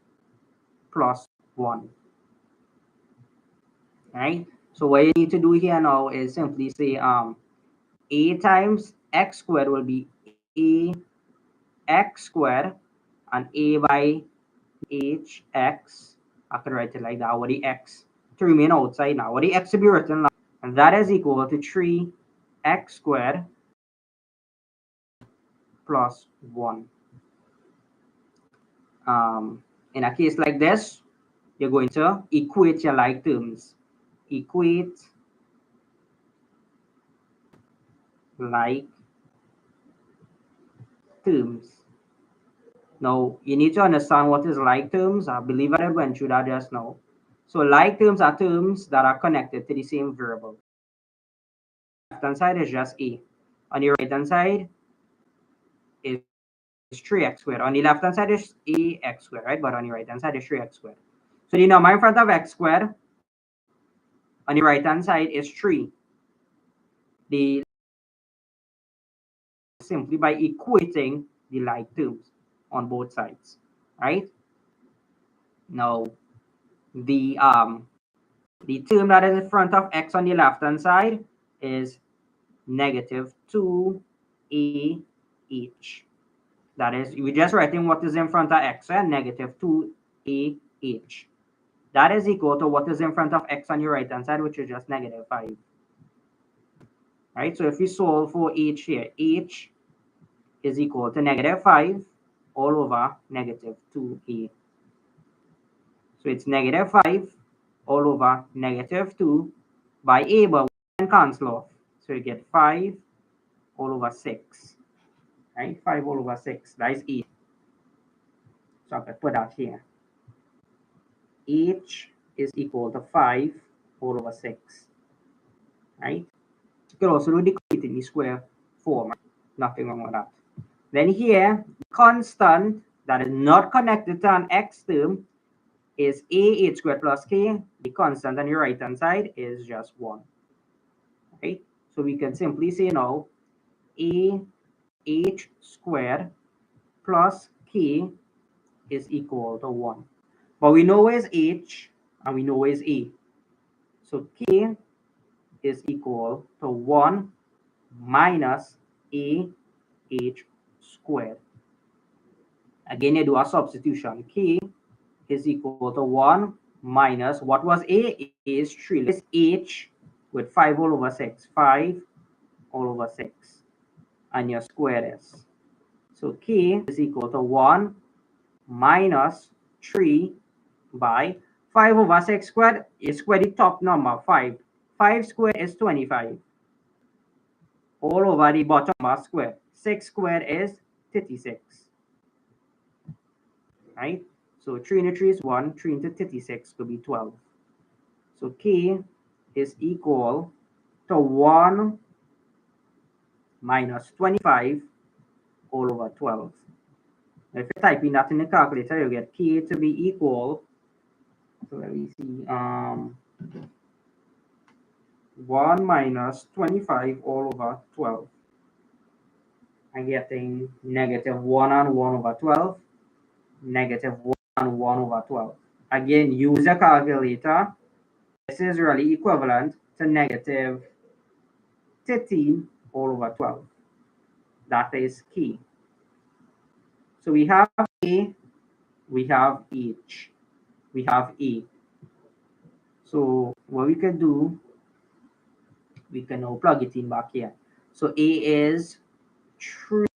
plus 1. Right? So what you need to do here now is simply say a times x squared will be a x squared, and a by hx. I can write it like that with the x to remain outside now. With the x to be written like, and that is equal to 3x squared plus 1. In a case like this, you're going to equate your like terms. Equate like terms. Now, you need to understand what is like terms. I believe I went through that just now. So like terms are terms that are connected to the same variable. Left hand side is just a. On the right hand side is 3x squared. On the left hand side is ax squared, right? But on the right hand side is 3x squared. So the number in front of x squared on the right hand side is 3. The simply by equating the like terms on both sides, right? Now the term that is in front of x on the left hand side is negative 2ah. That is, we're just writing what is in front of x, and negative 2ah. That is equal to what is in front of x on your right hand side, which is just negative 5. Right? So if we solve for h here, h is equal to negative 5 all over negative 2a. So it's negative 5 all over negative 2 by a, but 1 cancel off. So you get 5 all over 6. Right? 5 all over 6. That is 8. So I can put that here. H is equal to 5 all over 6. Right? You can also do the equating square form. Nothing wrong with that. Then here, constant that is not connected to an x term is h squared plus k. The constant on the right hand side is just 1. Okay? So we can simply say now h squared plus k is equal to 1. But we know where's h and we know where's a. So k is equal to 1 minus a h squared. Again, you do a substitution. K is equal to 1 minus what was a is 3. Let's h with 5 all over 6. 5 all over 6. And your square is. So k is equal to 1 minus 3 by 5 over 6 squared. You square the top number, 5. 5 squared is 25. All over the bottom number squared. 6 squared is 36. Right? So 3 into 3 is 1. 3 into 36 could be 12. So k is equal to 1 minus 25 all over 12. Now if you type in that in the calculator, you get k to be equal, so let me see, 1 minus 25 all over 12. I'm getting negative 1 and 1 over 12, negative 1 and 1 over 12. Again, use a calculator. This is really equivalent to negative 13 all over 12. That is k. So we have a, we have h, we have a. So what we can do, we can now plug it in back here. So a is 3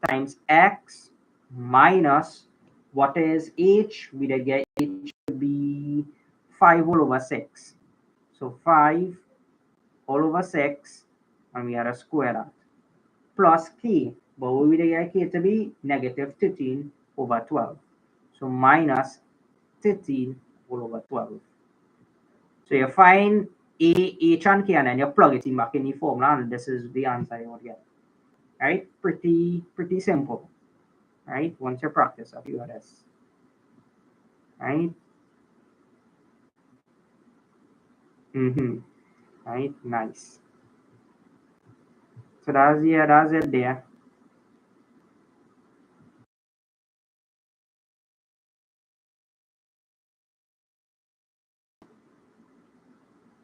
times x minus what is h? We did get h to be 5 all over 6. So 5 all over 6, and we had a square that. Plus k, but we did get k to be negative 13 over 12. So minus 13 all over 12. So you find a, h, and k, and then you plug it in back in the formula, and this is the answer you would get. Right? Pretty simple. Right? Once you practice a few of this. Right? Right? Nice. So that's it there.